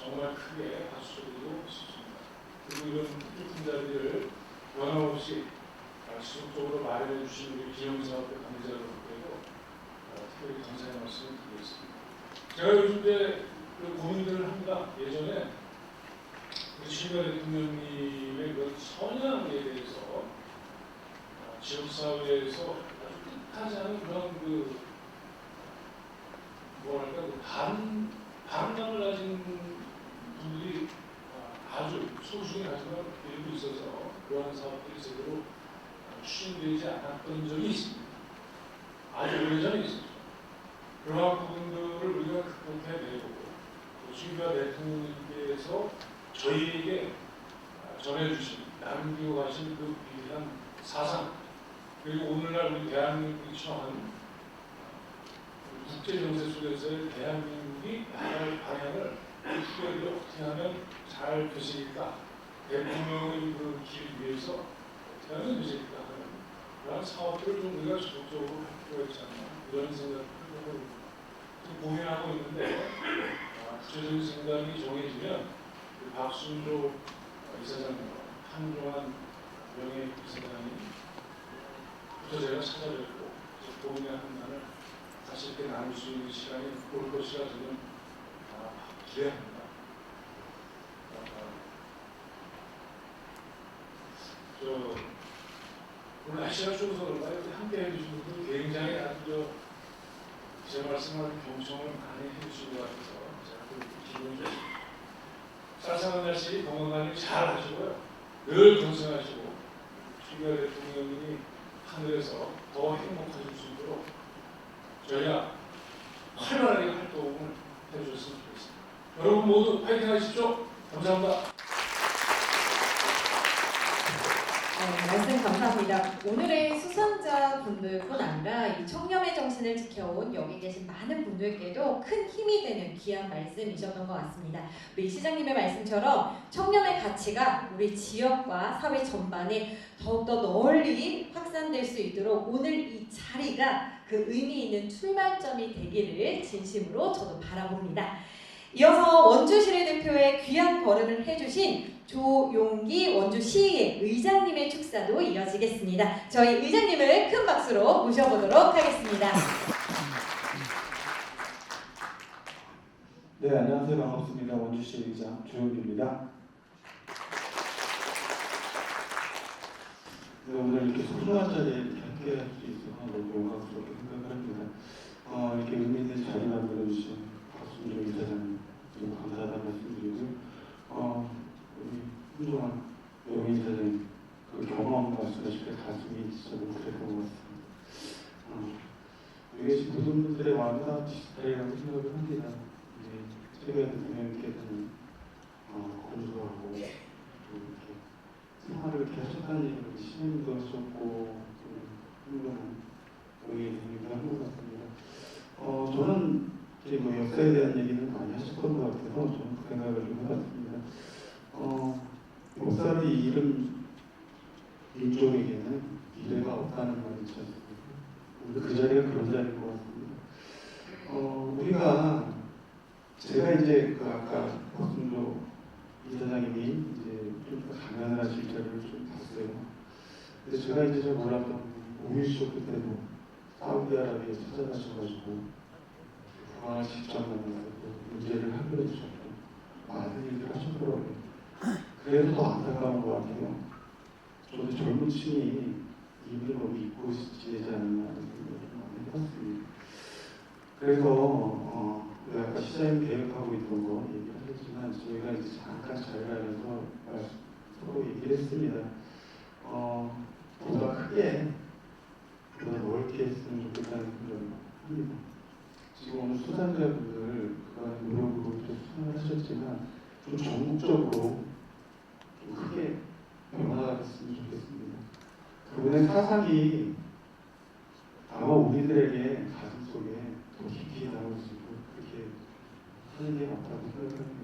[SPEAKER 5] 정말 크게 박수 드리고 싶습니다. 그리고 이런 뜻깊은 자리를 변함없이 지속적으로 마련해 주신 우리 기념사업회 관계자분들께도 특별히 감사의 말씀을 드리겠습니다. 제가 요즘 이제 그 고민들을 합니다. 예전에 우리 최근에 대통령님의 그 선양에 대해서 지역사회에서 아주 뜻하지 않은 그런 그 뭐랄까 그 반감을 가진 분들이 아주 소수긴 하지만 일부 있어서 그러한 사업들이 제대로 추진되지 않았던 적이 있습니다. 아주 오래전에 있었죠. 그러한 부분들을 우리가 극복해내고 최규하 대통령님께서 저희에게 전해주신 남기고 가신 그 위대한 사상 그리고 오늘날 우리 대한민국이 처한 국제정세 속에서의 대한민국이 나아갈 방향을 후배들이 어떻게 하면 잘 되시니까 대통령의 그 길 위해서 어떻게 하면 되시니까 하는 그런 사업들을 좀 우리가 적극적으로 할 필요가 있지 않나 이런 생각을 좀 고민하고 있는데 구체적인 생각이 정해지면 그 박순조 이사장과 한종환 명예이사장이 부터 제가 찾아뵙고 고민의 한날을 다시 이렇게 나눌 수 있는 시간이 올 것이라 저는 기대합니다. 오늘 날씨가 추워서 그런가요? 함께 해주신 분들 굉장히 아주 제 말씀을 경청을 많이 해주신 것 같아서 제가 그 기분이 좋습니다. 쌀쌀한 날씨 건강관리 잘 하시고요. 늘 건승하시고 최규하 대통령님이 하늘에서 더 행복하실 수 있도록 저희가 활발하게 활동을 해주셨으면 좋겠습니다. 여러분 모두 파이팅 하십시오. 감사합니다.
[SPEAKER 1] 말씀 감사합니다. 오늘의 수상자분들뿐 아니라 이 청렴의 정신을 지켜온 여기 계신 많은 분들께도 큰 힘이 되는 귀한 말씀이셨던 것 같습니다. 우리 시장님의 말씀처럼 청렴의 가치가 우리 지역과 사회 전반에 더욱더 널리 확산될 수 있도록 오늘 이 자리가 그 의미 있는 출발점이 되기를 진심으로 저도 바라봅니다. 이어서 원주시를 대표해 귀한 걸음을 해주신 조용기 원주시의 의장님의 축사도 이어지겠습니다. 저희 의장님을 큰 박수로 모셔보도록 하겠습니다.
[SPEAKER 6] 네, 안녕하세요. 반갑습니다. 원주시 의장 조용기입니다. 네, 오늘 이렇게 소중한 자리에 함께 할 수 있어서 너무 영광스럽게 생각을 합니다. 이렇게 의미 있는 자리 만들어주신 박순조 이사장님 너무 감사하다는 말씀드리고요. 우리 한종환 명예 이사장님 그 경험 말씀하실 때 가슴이 진짜 너무 그랬던 것 같습니다. 여기 계신 모든 분들의 마음이 비슷하리라고 생각을 합니다. 최규하 대통령께서는 건조하고 이렇게 생활을 이렇게 하셨다는 얘기를 시민도 하셨고 훌륭한 명예이사님도 한 것 같습니다. 저는 이제 뭐 역사에 대한 얘기는 많이 하셨던 것 같아서 저는 그 생각을 좀 해봤습니다. 역사를 잃은 민족에게는 미래가 없다는 말이 있지 않습니까? 그 자리가 그런 자리인 것 같습니다. 우리가 제가 이제 그 아까 박순조 이사장님이 이제 좀 더 강연을 하실 자리를 좀 봤어요. 근데 제가 이제 잘 몰랐던 5.16 그때도 사우디아라비아에 찾아가셔가지고 국왕을 직접 만나서 문제를 해결해 주셨고 많은 일들을 하셨더라고요. 그래도 더 안타까운 것 같아요. 저도 젊은 층이 이분을 너무 잊고 지내지 않나 하는 생각을 많이 해봤습니다. 그래서 아까 시장님 계획하고 있던 거 얘기하셨지만 저희가 이제 잠깐 자리를 하면서 서로 얘기를 했습니다. 보다 크게, 보다 넓게 했으면 좋겠다는 생각을 합니다. 지금 오늘 수상자분들 그간 노력으로 좀 수상을 하셨지만 좀 전국적으로 좀 크게 변화가 됐으면 좋겠습니다. 그분의 사상이 아마 우리들에게 가슴속에 더 깊이 남아지고 그렇게 하는 게 맞다고 생각합니다.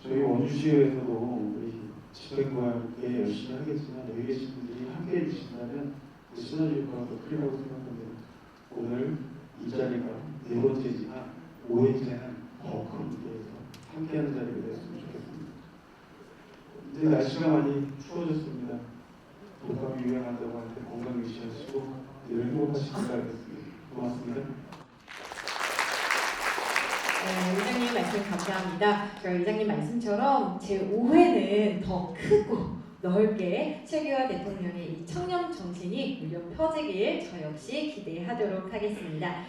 [SPEAKER 6] 저희 원주시에서도 우리 집행부에 열심히 하겠지만 여기 계신 분들이 함께 해주신다면 그 시너지 효과가 더 크리라고 생각합니다. 오늘 이 자리가 4번째지만 5회째는 더 큰 무대에서 함께하는 자리가 됐으면 좋겠습니다. 이제 날씨가 많이 추워졌습니다. 독감이 유행한다고 하는데 건강 유지하시고 늘 행복하시길 바라겠습니다. 고맙습니다.
[SPEAKER 1] 의장님 말씀 감사합니다. 의장님 말씀처럼 제5회는 더 크고 넓게 최규하 대통령의 이 청렴 정신이 울려 퍼지길 저 역시 기대하도록 하겠습니다.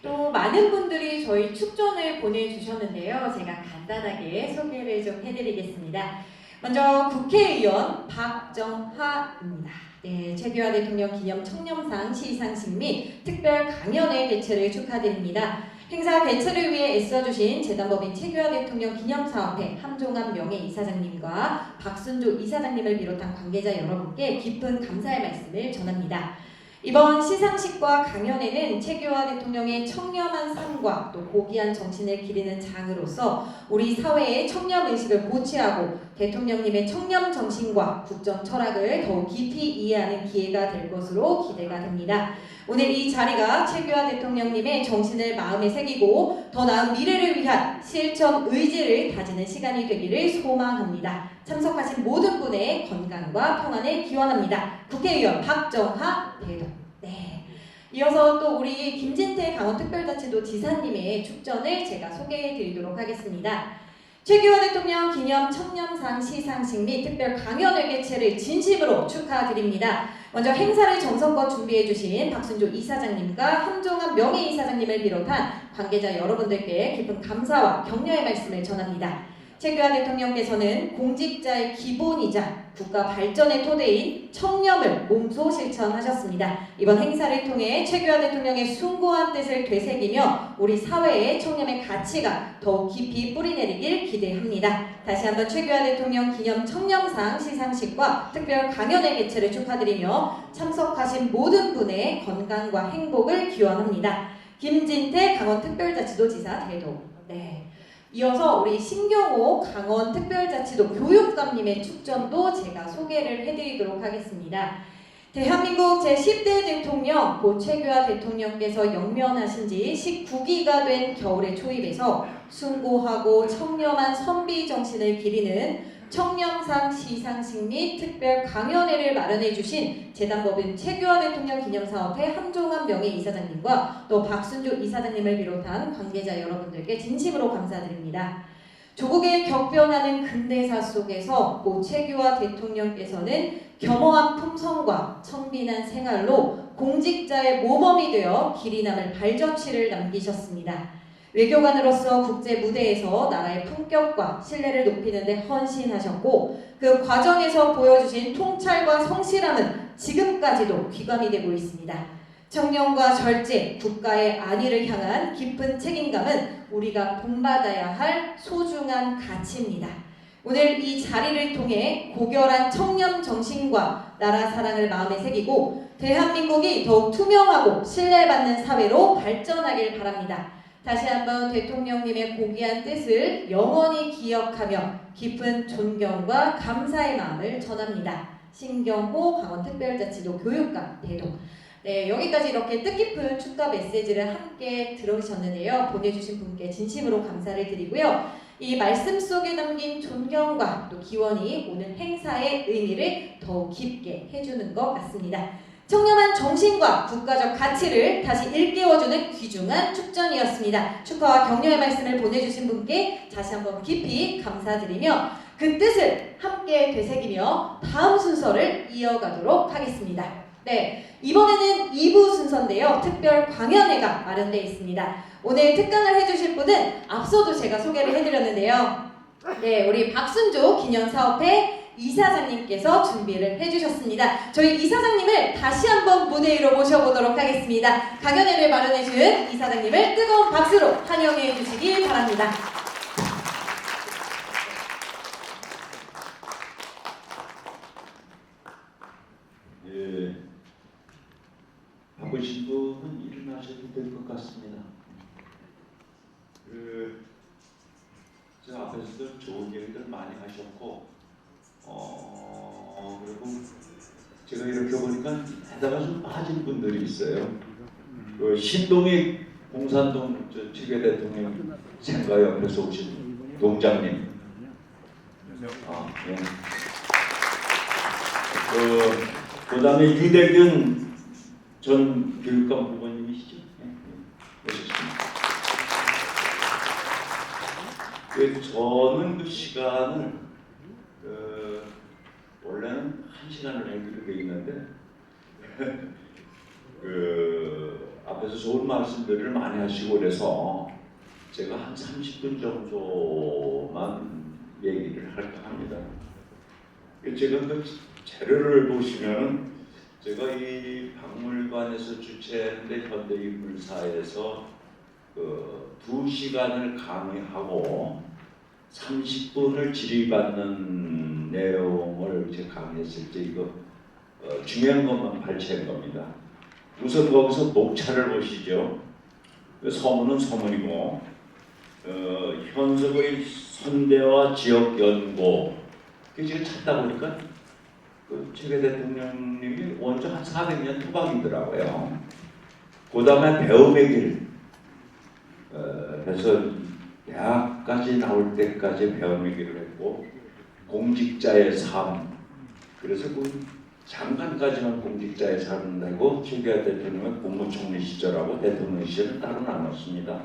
[SPEAKER 1] 또 많은 분들이 저희 축전을 보내주셨는데요. 제가 간단하게 소개를 좀 해드리겠습니다. 먼저 국회의원 박정하입니다. 네, 최규하 대통령 기념 청렴상 시상식 및 특별 강연회 개최를 축하드립니다. 행사 개최를 위해 애써주신 재단법인 최규하 대통령 기념사업회 함종환 명예이사장님과 박순조 이사장님을 비롯한 관계자 여러분께 깊은 감사의 말씀을 전합니다. 이번 시상식과 강연회는 최규하 대통령의 청렴한 삶과 또 고귀한 정신을 기리는 장으로서 우리 사회의 청렴의식을 고취하고 대통령님의 청렴 정신과 국정 철학을 더욱 깊이 이해하는 기회가 될 것으로 기대가 됩니다. 오늘 이 자리가 최규하 대통령님의 정신을 마음에 새기고 더 나은 미래를 위한 실천 의지를 다지는 시간이 되기를 소망합니다. 참석하신 모든 분의 건강과 평안을 기원합니다. 국회의원 박정하 대동. 네. 이어서 또 우리 김진태 강원특별자치도 지사님의 축전을 제가 소개해 드리도록 하겠습니다. 최규하 대통령 기념 청렴상 시상식 및 특별 강연회 개최를 진심으로 축하드립니다. 먼저 행사를 정성껏 준비해 주신 박순조 이사장님과 함종환 명예이사장님을 비롯한 관계자 여러분들께 깊은 감사와 격려의 말씀을 전합니다. 최규하 대통령께서는 공직자의 기본이자 국가 발전의 토대인 청렴을 몸소 실천하셨습니다. 이번 행사를 통해 최규하 대통령의 숭고한 뜻을 되새기며 우리 사회의 청렴의 가치가 더욱 깊이 뿌리내리길 기대합니다. 다시 한번 최규하 대통령 기념 청렴상 시상식과 특별 강연회 개최를 축하드리며 참석하신 모든 분의 건강과 행복을 기원합니다. 김진태 강원특별자치도지사 대동. 네. 이어서 우리 신경호 강원특별자치도 교육감님의 축전도 제가 소개를 해드리도록 하겠습니다. 대한민국 제10대 대통령 고 최규하 대통령께서 영면하신 지 19기가 된 겨울의 초입에서 숭고하고 청렴한 선비 정신을 기리는 청렴상 시상식 및 특별 강연회를 마련해 주신 재단법인 최규하 대통령 기념사업회 함종환 명예이사장님과 또 박순조 이사장님을 비롯한 관계자 여러분들께 진심으로 감사드립니다. 조국의 격변하는 근대사 속에서 고 최규하 대통령께서는 겸허한 품성과 청빈한 생활로 공직자의 모범이 되어 길이 남을 발자취를 남기셨습니다. 외교관으로서 국제 무대에서 나라의 품격과 신뢰를 높이는 데 헌신하셨고 그 과정에서 보여주신 통찰과 성실함은 지금까지도 귀감이 되고 있습니다. 청렴과 절제, 국가의 안위를 향한 깊은 책임감은 우리가 본받아야 할 소중한 가치입니다. 오늘 이 자리를 통해 고결한 청렴 정신과 나라 사랑을 마음에 새기고 대한민국이 더욱 투명하고 신뢰받는 사회로 발전하길 바랍니다. 다시 한번 대통령님의 고귀한 뜻을 영원히 기억하며 깊은 존경과 감사의 마음을 전합니다. 신경호 강원특별자치도 교육감 대동. 네, 여기까지 이렇게 뜻깊은 축하 메시지를 함께 들으셨는데요. 보내주신 분께 진심으로 감사를 드리고요. 이 말씀 속에 담긴 존경과 또 기원이 오늘 행사의 의미를 더욱 깊게 해주는 것 같습니다. 청렴한 정신과 국가적 가치를 다시 일깨워주는 귀중한 축전이었습니다. 축하와 격려의 말씀을 보내주신 분께 다시 한번 깊이 감사드리며 그 뜻을 함께 되새기며 다음 순서를 이어가도록 하겠습니다. 네, 이번에는 2부 순서인데요. 특별 광연회가 마련되어 있습니다. 오늘 특강을 해주실 분은 앞서도 제가 소개를 해드렸는데요. 네, 우리 박순조 기념사업회 이사장님께서 준비를 해주셨습니다. 저희 이사장님을 다시 한번 무대 위로 모셔보도록 하겠습니다. 강연회를 마련해준 이사장님을 뜨거운 박수로 환영해 주시길 바랍니다.
[SPEAKER 3] 예, 바쁘신 분은 일어나셔도 될 것 같습니다. 저 앞에서도 좋은 얘기들 많이 하셨고, 그리고 제가 이렇게 보니까 하다가 좀 빠진 분들이 있어요. 그 신동희 공산동 최계 대통령 생가 옆에서 오신 동장님. 예. 그다음에 유대균 전 교육감 후보님이시죠? 네, 저는 그 시간을 원래는 1시간을 해드리게 있는데 앞에서 좋은 말씀들을 많이 하시고 그래서 제가 한 30분 정도만 얘기를 할까 합니다. 제가 그 자료를 보시면은 제가 이 박물관에서 주최하는데 현대인물사에서 2시간을 강의하고 30분을 질의받는 내용을 제가 강의했을 때 이거 중요한 것만 발췌한 겁니다. 우선 거기서 목차를 보시죠. 서문은 서문이고 현석의 선대와 지역 연고 제가 찾다 보니까 최계 대통령님이 원조 한 400년 토박이더라고요. 그 다음에 배움의 길 그래서 대학까지 나올 때까지 배움의 길을 했고 공직자의 삶 그래서 그 장관까지만 공직자의 삶을 내고 최계 대통령은 국무총리 시절하고 대통령 시절은 따로 나눴습니다.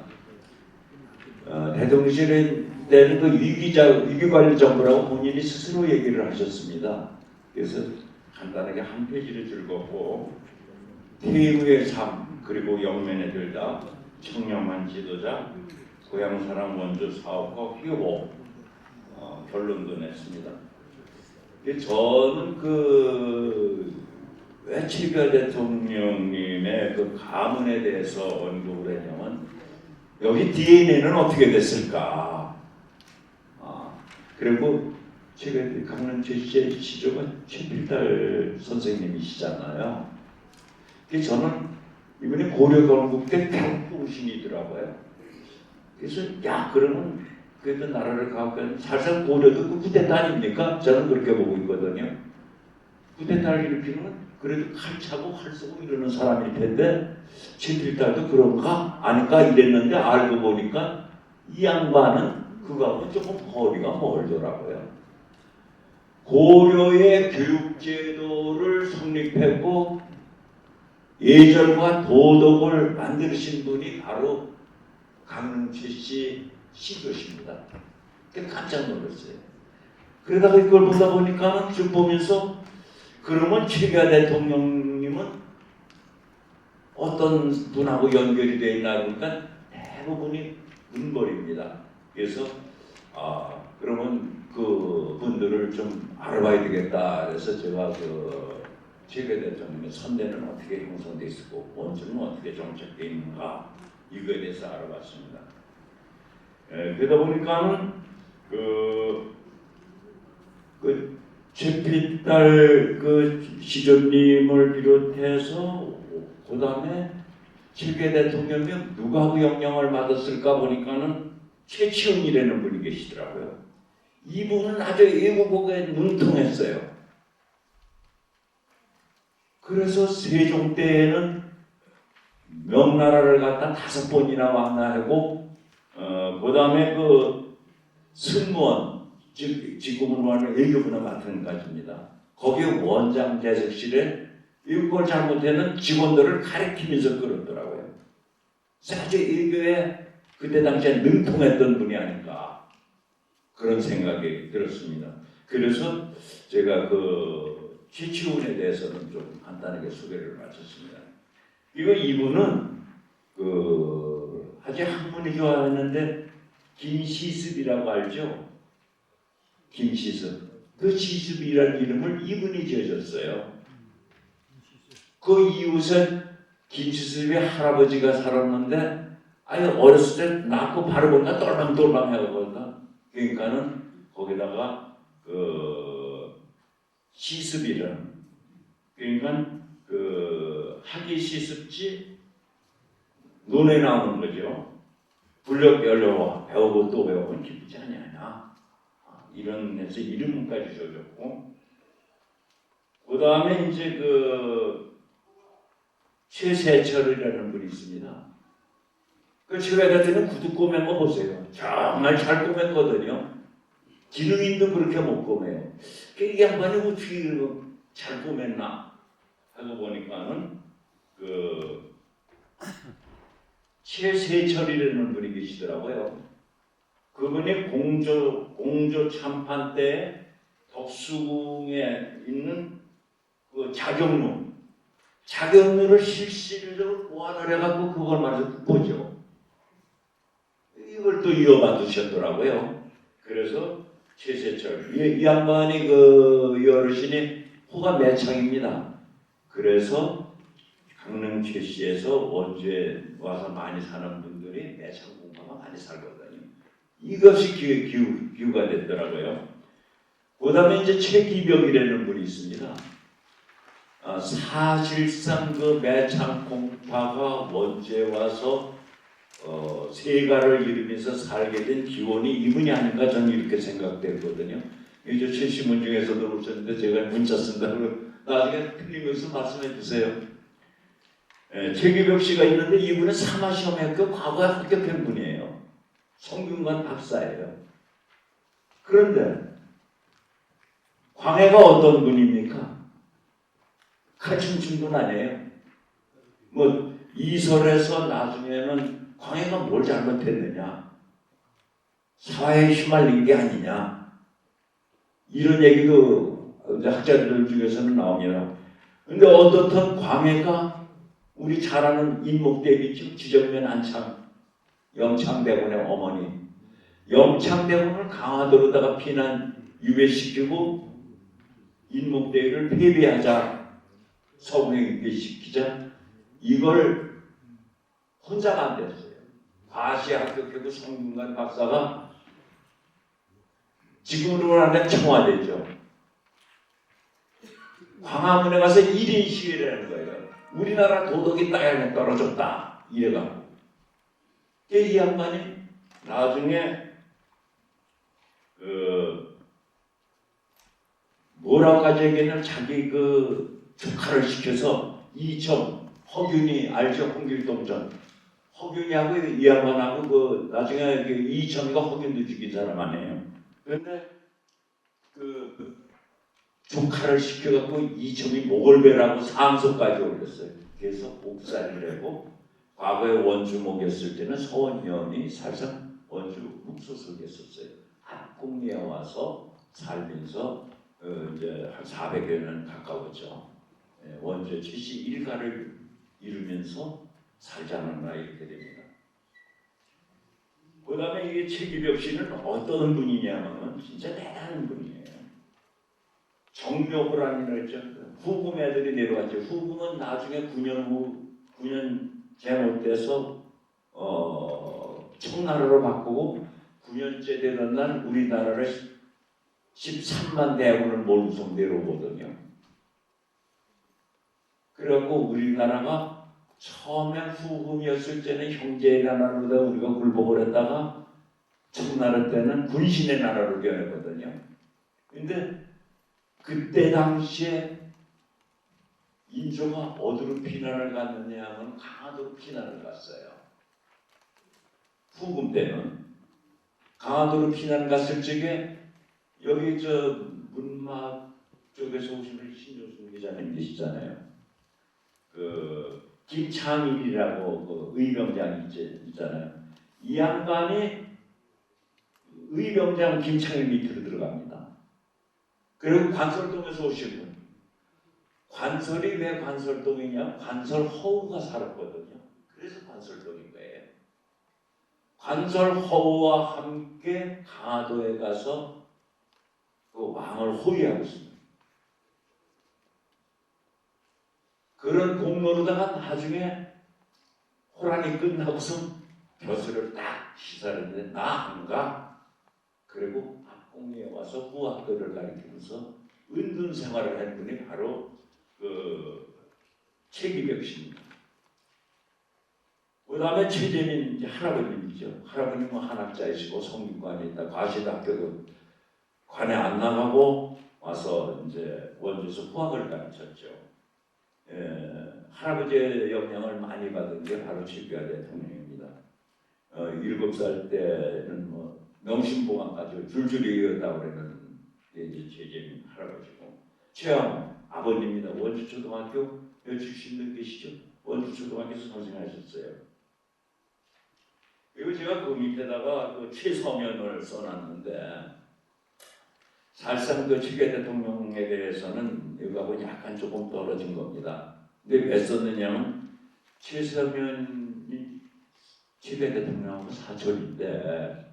[SPEAKER 3] 대통령실에 때는 그 위기관리 정부라고 본인이 스스로 얘기를 하셨습니다. 그래서 간단하게 한 페이지를 즐겁고 퇴후의 삶 그리고 영면에 들다 청렴한 지도자 고향사랑 원조 사업가 휴보 결론도 냈습니다. 저는 왜 최계 대통령님의 그 가문에 대해서 언급을 했냐면 여기 DNA는 어떻게 됐을까? 그리고 최근 강릉 제시의 시조가 최필달 선생님이시잖아요. 저는 이분이 고려건국대 평풍신이더라고요. 그래서 그러면 그래도 나라를 가고 사실상 고려도 그 쿠데타 아닙니까? 저는 그렇게 보고 있거든요. 쿠데타를 일으키는 그래도 칼 차고 활 쏘고 이러는 사람일 텐데 최필달도 그런가? 아닌가 이랬는데 알고 보니까 이 양반은 그거하고 조금 거리가 멀더라고요. 고려의 교육제도를 성립했고 예절과 도덕을 만드신 분이 바로 강릉제시 시조십니다. 깜짝 놀랐어요. 그러다가 이걸 보다 보니까 쭉 보면서 그러면 최계 대통령님은 어떤 분하고 연결이 되어 있나 보니까 대부분이 문벌입니다. 그래서 그러면 그 분들을 좀 알아봐야 되겠다. 그래서 제가 최계 대통령의 선대는 어떻게 형성되어 있었고 원주는 어떻게 정착되어 있는가 이거에 대해서 알아봤습니다. 그러다 보니까는 최필달 시조님을 비롯해서 그 다음에 최계 대통령이 누구하고 영향을 받았을까 보니까는 최치훈이라는 분이 계시더라고요. 이분은 아주 애국어에 능통했어요. 그래서 세종 때에는 명나라를 갖다 5번이나 왕래하고 그 다음에 승무원 지금은 말하는 외교부나 마찬가지입니다. 거기에 원장 대석실에 이걸 잘못하는 직원들을 가리키면서 끌었더라고요. 아주 외교에 그때 당시에 능통했던 분이 아닌가 그런 생각이 들었습니다. 그래서 제가 최치훈에 대해서는 좀 간단하게 소개를 마쳤습니다. 이분은 아주 학문이 좋아하는데 김시습이라고 알죠? 김시습. 그 시습이라는 이름을 이분이 지어줬어요. 그 이웃에 김시습의 할아버지가 살았는데 아예 어렸을 때 낳고 바로 보니까 똘망똘망 해가거든. 그러니까는 거기다가 시습이라는, 그러니까 학이 시습지 논에 나오는 거죠. 불력 열려 배우고 또 배우면 기쁘지 않냐. 이런 데서 이름까지 줘줬고, 그 다음에 이제 최세철이라는 분이 있습니다. 그 제가 그때는 구두 꼬맨 거 보세요. 정말 잘 꼬맸거든요. 기능인도 그렇게 못 꼬매요. 이 양반이 어떻게 잘 꼬맸나 하고 보니까는 최세철이라는 분이 계시더라고요. 그분이 공조 참판 때 덕수궁에 있는 그 자경루를 실질적으로 보완을 해갖고 그걸 말해서 국보죠. 이걸 또 이어받으셨더라고요. 그래서 최세철, 이 양반이 이 어르신이 호가 매창입니다. 그래서 강릉 최씨에서 원주에 와서 많이 사는 분들이 매창 공부하면 많이 살거든요. 이것이 기후가 됐더라고요. 그 다음에 이제 최기벽이라는 분이 있습니다. 사실상 그 매창 공파가 원주에 와서 세가를 이루면서 살게 된 기원이 이분이 아닌가 저는 이렇게 생각되거든요. 이제 최시문 중에서도 오셨는데 제가 문자 쓴다고 나중에 틀리면서 말씀해 주세요. 최기벽 씨가 있는데 이분은 사마시험학교 과거에 합격한 분이에요. 성균관 박사예요. 그런데 광해가 어떤 분입니까? 칼춤춘 분 아니에요. 뭐 이설에서 나중에는 광해가 뭘 잘못했느냐, 사회에 휘말린 게 아니냐, 이런 얘기도 학자들 중에서는 나옵니다. 근데 어떻든 광해가 우리 잘 아는 인목대비 지정면 안창, 영창대군의 어머니, 영창대군을 강화도로다가 피난 유배시키고 인목대비를 폐비하자, 서궁에 유배시키자, 이걸 혼자가 안 됐어요. 과시에 합격하고 성균관 박사가 지금으로 하면 청와대죠. 광화문에 가서 1인 시위를 하는 거예요. 우리나라 도덕이 땅에 떨어졌다 이래갖고. 이 양반이 나중에 뭐라고 하지 얘기는 자기 조카를 시켜서 이청 허균이 알죠? 홍길동전 허균이하고 이 양반하고 나중에 이청이가 허균도 죽인 사람 아니에요. 그런데 조카를 시켜갖고 이청이 목을베라고 상소까지 올렸어요. 그래서 옥살이를 하고, 과거에 원주 목이었을 때는 서원현이 사실상 원주 묵소석이었어요. 합공리에 와서 살면서 이제 한 400여 년 가까웠죠. 원주의 최씨 일가를 이루면서 살지 않았나 이렇게 됩니다. 그 다음에 이게 최기벽 씨는 어떤 분이냐면 진짜 대단한 분이에요. 정묘호란이라고 했죠. 후금 애들이 내려갔죠. 후금은 나중에 9년 제목돼서 청나라로 바꾸고 9년째 되던 날 우리나라를 13만 대군을 몰고서 내려오거든요. 그래갖고 우리나라가 처음에 후금이었을 때는 형제의 나라로 우리가 굴복을 했다가 청나라 때는 군신의 나라로 변했거든요. 근데 그때 당시에 인조가 어디로 피난을 갔느냐 하면 강화도로 피난을 갔어요. 후금 때는 강화도로 피난 갔을 적에 여기 문막 쪽에서 오시는 신조순 기자님 계시잖아요. 김창일이라고 의병장이 있잖아요. 이 양반이 의병장 김창일 밑으로 들어갑니다. 그리고 관설동에서 오신 분, 관설이 왜 관설동이냐? 관설허우가 살았거든요. 그래서 관설동인 거예요. 관설허우와 함께 강화도에 가서 그 왕을 호위하고 있습니다. 그런 공로로다가 나중에 호란이 끝나고서 벼슬을 딱 시사했는데 나 안 가. 그리고 박공리에 와서 후학교를 가리키면서 은둔 생활을 한 분이 바로 그 최기벽 씨입니다. 그 다음에 최재민 이제 할아버님이죠. 할아버님은 한학자이시고 성균관에 있다 과시대학교 관에 안 나가고 와서 이제 원주에서 후학을 가르쳤죠. 할아버지의 영향을 많이 받은 게 바로 최규하 대통령입니다. 7살 때는 뭐 명심보감까지 줄줄이 이었다고 그러는 게 이제 최재민 할아버지고, 최양 아버님입니다. 원주초등학교 몇 출신들 계시죠? 원주초등학교에서 선생하셨어요. 그리고 제가 그 밑에다가 그 최서면을 써놨는데, 사실상 그 최규하 대통령에 대해서는 이거하고 약간 조금 떨어진 겁니다. 근데 왜 썼느냐면 최서면이 최규하 대통령하고 사촌인데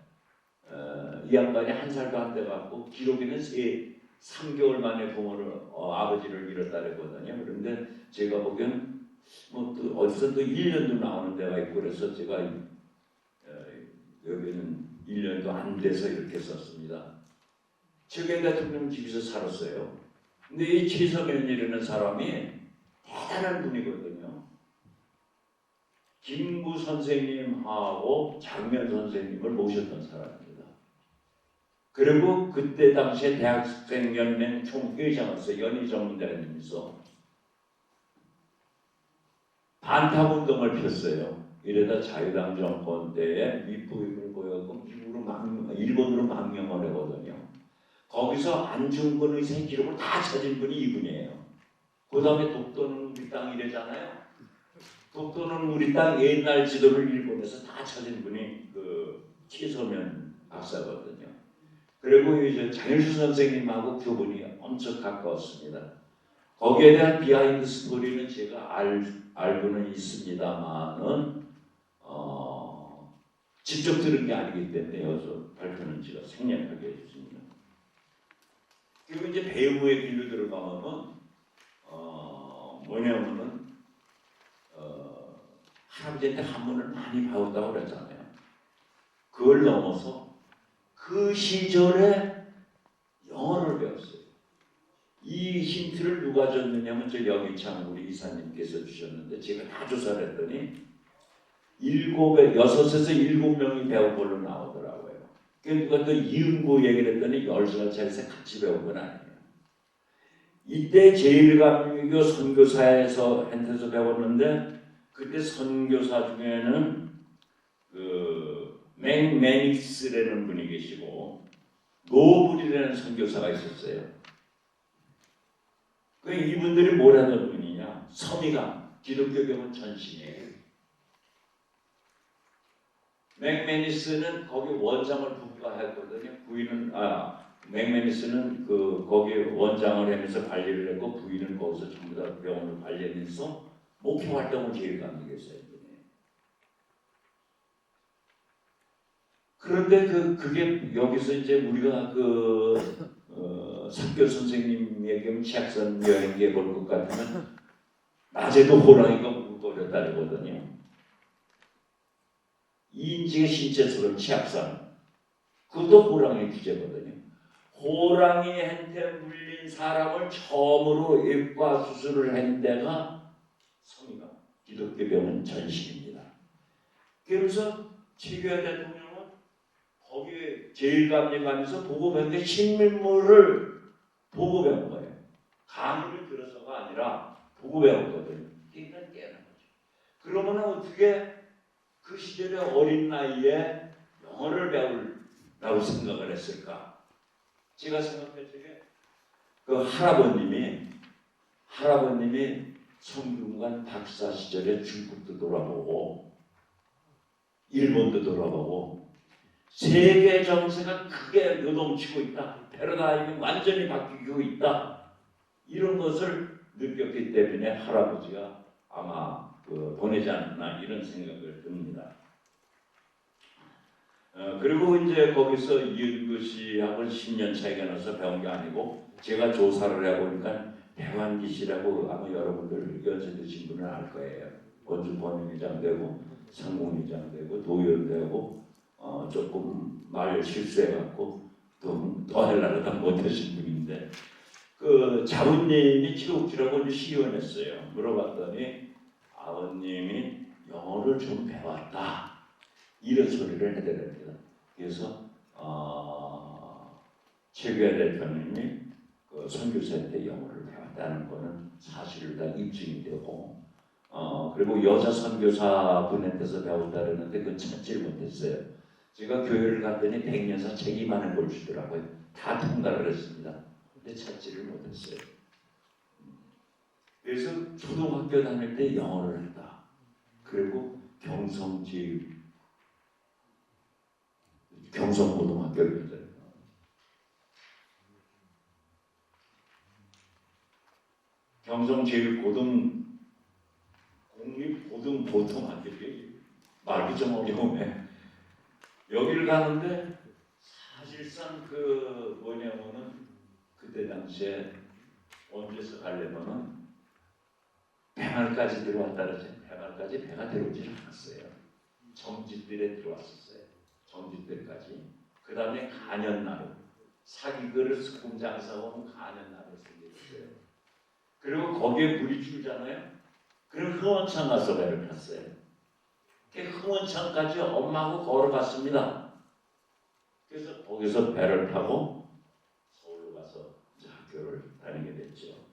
[SPEAKER 3] 이 양반이 한 살도 안 돼갖고 기록에는 3개월 만에 부모를 아버지를 잃었다 그랬거든요. 그런데 제가 보기엔 뭐 또 어디서 또 1년도 나오는 데가 있고 그래서 제가 여기는 1년도 안 돼서 이렇게 썼습니다. 최규하 대통령 집에서 살았어요. 근데 이 최서면이라는 사람이 대단한 분이거든요. 김구 선생님하고 장면 선생님을 모셨던 사람입니다. 그리고 그때 당시에 대학생연맹 총회장으로서 연희정대님이서 반탁운동을 폈어요. 이러다 자유당 정권 때에 밑보임을 보였고 일본으로 망명을 하거든요. 거기서 안중근 의사의 기록을 다 찾은 분이 이분이에요. 그 다음에 독도는 우리 땅 이래잖아요. 독도는 우리 땅 옛날 지도를 일본에서 다 찾은 분이 그 최서면 박사거든요. 그리고 이제 장일수 선생님하고 교분이 엄청 가까웠습니다. 거기에 대한 비하인드 스토리는 제가 알고는 있습니다만은 직접 들은 게 아니기 때문에 여기서 발표는 제가 생략하게 해주십니다. 그리고 이제 배우의 길로 들어가면은 뭐냐면은 할아버지한테 한문을 많이 배웠다고 그랬잖아요. 그걸 넘어서 그 시절에 영어를 배웠어요. 이 힌트를 누가 줬느냐면 저 여기창 우리 이사님께서 주셨는데 제가 다 조사를 했더니 6에서 7명이 배운 걸로 나오더라고요. 누가 또 이은구 얘기를 했더니 10살 차이에서 같이 배운 건 아니에요. 이때 제1감리교 선교사에서 한테서 배웠는데 그때 선교사 중에는 그 맥매닉스라는 분이 계시고 노블이라는 선교사가 있었어요. 그 이분들이 뭐라는 분이냐? 서미감, 기독교경은 전신이에요. 맥매니스는 거기 원장을 부과했거든요. 부인은 맥매니스는 그 거기 원장을 하면서 관리를 했고 부인은 거기서 전부 다 병원을 관리하면서 목표 활동을 제일 감독했어요. 그런데 그게 여기서 이제 우리가 사교 선생님에게 치악산 여행기에 볼 것 같으면 낮에도 호랑이가 울거렸다거든요. 이인직의 신체설은 치악산, 그것도 호랑이 주제거든요. 호랑이한테 물린 사람을 처음으로 입과 수술을 한 데가 성이가 기독교병원 전신입니다. 그래서 최규하 대통령은 거기에 제1감리관에서 보고 배운 게 신민물을 보고 배운 거예요. 강의를 들어서가 아니라 보고 배웠거든요. 깨는 거죠. 그러면 어떻게 그 시절에 어린 나이에 영어를 배우라고 생각을 했을까? 제가 생각할 적에 그 할아버님이 성균관 박사 시절에 중국도 돌아보고 일본도 돌아보고 세계 정세가 크게 요동치고 있다. 패러다임이 완전히 바뀌고 있다. 이런 것을 느꼈기 때문에 할아버지가 아마 보내지 않나 이런 생각을 듭니다. 그리고 이제 거기서 이은구 씨하고는 10년 차이가 나서 배운 게 아니고 제가 조사를 해보니까 배환기 씨라고 아마 여러분들 연세 드신 분은 알 거예요. 원주 본회의장 되고 상공회장 되고 도의원 되고 조금 말 실수해갖고 또 떠내려다 못하신 분인데 그 자부님이 기록지라고 시연했어요. 물어봤더니 아버님이 영어를 좀 배웠다 이런 소리를 해드립니다. 그래서 최규하 대표님이 그 선교사 때 영어를 배웠다는 거는 사실을 다 입증이 되고 그리고 여자 선교사 분한테서 배웠다 그랬는데 그건 찾지를 못했어요. 제가 교회를 갔더니 백년사 책이만을 볼 주더라고요. 다 통달을 했습니다. 근데 찾지를 못했어요. 그래서 초등학교 다닐 때 영어를 했다. 그리고 경성고등학교를 갔어요. 경성제일고등 공립고등보통학교에 말이 좀 어려우네. 여기를 가는데 사실상 그 뭐냐면은 그때 당시에 원주에서 가려면은 배말까지 들어왔다 그러지. 배말까지 배가 들어오지 않았어요. 정짓들에 들어왔었어요. 정짓들까지. 그 다음에 간연나루. 사기그릇 소금 장사하고 간연나루 생겼어요. 그리고 거기에 물이 줄잖아요. 그럼 흥원창 가서 배를 탔어요. 그 흥원창까지 엄마하고 걸어갔습니다. 그래서 거기서 배를 타고 서울로 가서 학교를 다니게 됐죠.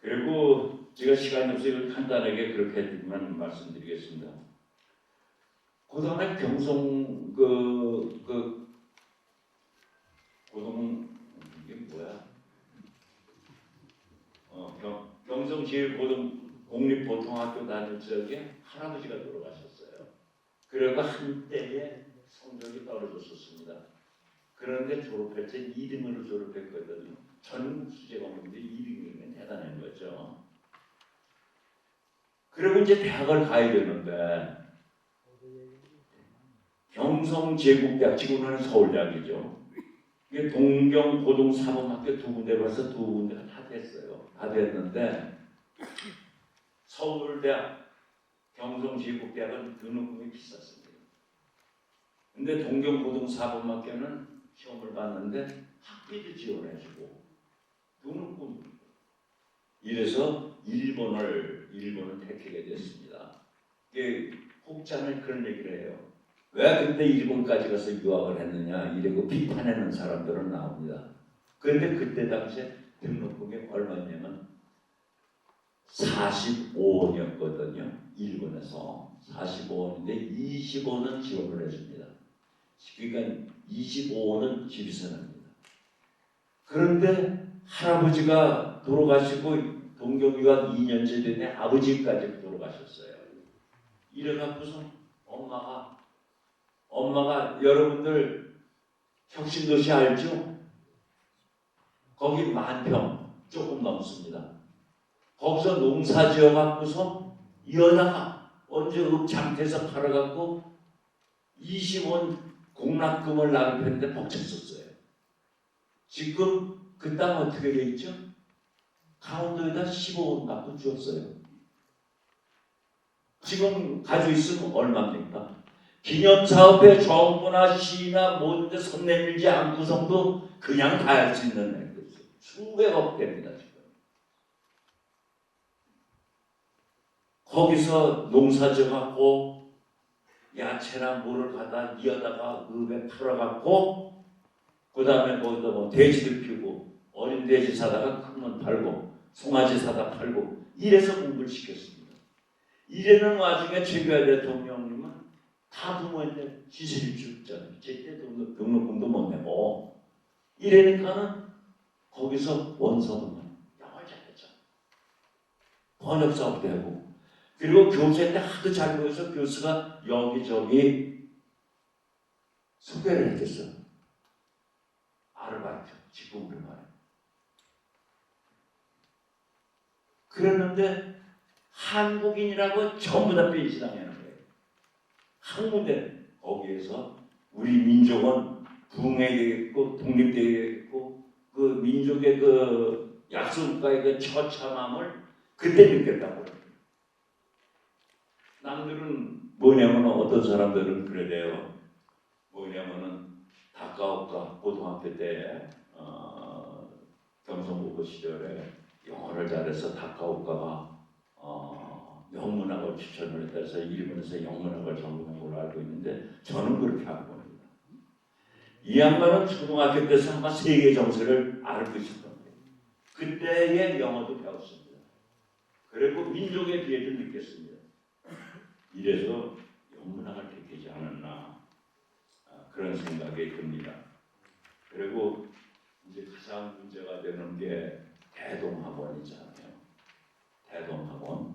[SPEAKER 3] 그리고 제가 시간이 없어서 간단하게 그렇게 했지만 말씀드리겠습니다. 그 다음에 경성 고등 이게 뭐야? 경성제일고등 공립보통학교 다닐 적에 할아버지가 돌아가셨어요. 그래서 한때에 성적이 떨어졌었습니다. 그런데 졸업할 때 2등으로 졸업했거든요. 전국 수재가 없는데 2등이면 대단한 거죠. 그리고 이제 대학을 가야 되는데 경성제국대학, 지금은 서울대학이죠. 이게 동경고등사범학교 두 군데 벌써 두 군데가 다 됐어요. 다 됐는데 서울대학, 경성제국대학은 등록금이 비쌌습니다. 근데 동경고등사범학교는 시험을 봤는데 학비도 지원해주고 등록금 이래서 일본을 택하게 됐습니다. 이게 혹자는 그런 얘기를 해요. 왜 그때 일본까지 가서 유학을 했느냐 이러고 비판하는 사람들은 나옵니다. 그런데 그때 당시에 등록금이 얼마냐면 45원이었거든요. 일본에서 45원인데 25원은 지원을 해줍니다. 그러니까 25원은 집에서 납니다. 그런데 할아버지가 돌아가시고 동경유학 2년째 되니 아버지까지 돌아가셨어요. 이래갖고서 엄마가 여러분들 혁신도시 알죠? 거기 10,000평 조금 넘습니다. 거기서 농사 지어갖고서 이 여자가 언제 읍장터에서 팔아갖고 20원 공납금을 납입했는데 벅찼었어요. 지금 그 땅 어떻게 돼 있죠? 강원도에다 15원 갖고 주었어요. 지금 가지고 있으면 얼마입니까? 기념사업에 정부나 시나 모든 데 손 내밀지 않고서도 그냥 다 할 수 있는 액이죠. 수백억 됩니다. 지금. 거기서 농사 지어갖고 야채나 물을 갖다 이어다가 읍에 팔아갖고 그 다음에 거기다 뭐 돼지들 피우고 어린 돼지 사다가 큰 건 팔고 송아지 사다 팔고 이래서 공부를 시켰습니다. 이래는 와중에 최규하 대통령님은 다 부모한테 지시를 줬잖아요. 제때 등록금도 못 내고 이래니까는 거기서 원서도 영어를 잘했죠. 번역사업도 하고 그리고 교수한테 하도 잘 보여서 교수가 여기저기 소개를 해줬어요. 아르바이트, 직공부만. 그러는데 한국인이라고 전부 다 배신당하는 거예요. 한군데 거기에서 우리 민족은 부흥되겠고 독립되겠고 그 민족의 그 약속과의 그 처참함을 그때 느꼈다고 그래요. 남들은 뭐냐면 어떤 사람들은 그래요. 뭐냐면은 다카오카 고등학교 때 경성고고 시절에 영어를 잘해서 다카오카가 영문학을 추천을 해서 일본에서 영문학을 전공한 걸로 알고 있는데 저는 그렇게 알고 있습니다. 이 양반은 초등학교 때서 아마 세계 정세를 알고 있었던 거예요. 그때의 영어도 배웠습니다. 그리고 민족의 비애를 느꼈습니다. 이래서 영문학을 택하지 않았나 그런 생각이 듭니다. 그리고 이제 가장 문제가 되는 게 대동학원이잖아요. 대동학원.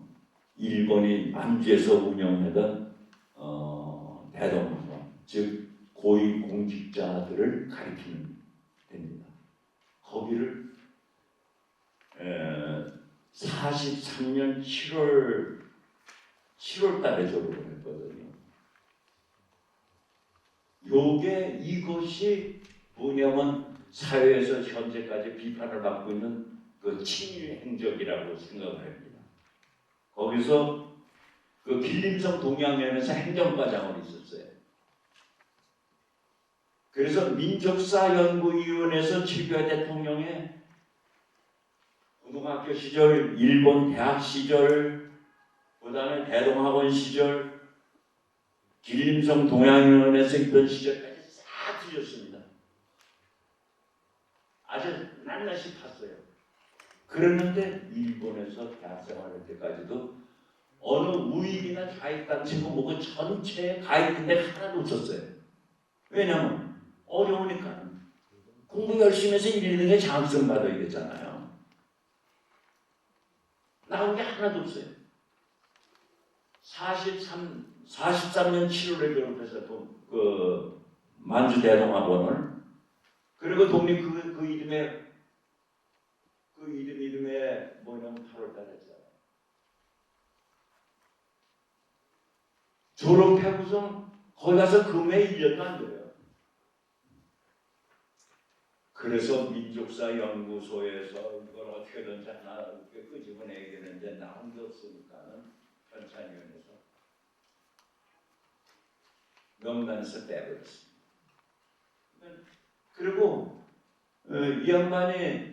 [SPEAKER 3] 일본이 만주에서 운영하던 대동학원, 즉 고위공직자들을 가리키는 데입니다. 거기를 43년 7월 달에 졸업을 했거든요. 요게 이것이 뭐냐면 사회에서 현재까지 비판을 받고 있는 그 친일 행적이라고 생각을 합니다. 거기서 그 길림성 동양면에서 행정과장으로 있었어요. 그래서 민족사연구위원회에서 최규하 대통령의 고등학교 시절, 일본 대학 시절, 그 다음에 대동학원 시절, 길림성 동양위원회에서 있던 시절까지 싹 뒤졌습니다. 아주 낱낱이 봤어요. 그랬는데 일본에서 대학생활할 때까지도 어느 우익이나 가입단체고 뭐고 전체에 가입된 데 하나도 없었어요. 왜냐면 어려우니까 공부 열심히 해서 1등에 장학금 받아야 되잖아요. 나온 게 하나도 없어요. 43년 7월에 졸업해서 그 만주 대동학원을 그리고 독립 그 이름에 뭐냐면 8월 달에 했잖아요. 졸업하고서 거기 가서 근무에 1년도 안 돼요. 그래서 민족사 연구소에서 이걸 어떻게든지 하나 끄집어내야 되는데 나온 게 없으니까는 편찬위원회에서 명단에서 빼버렸습니다. 그리고 이 양반이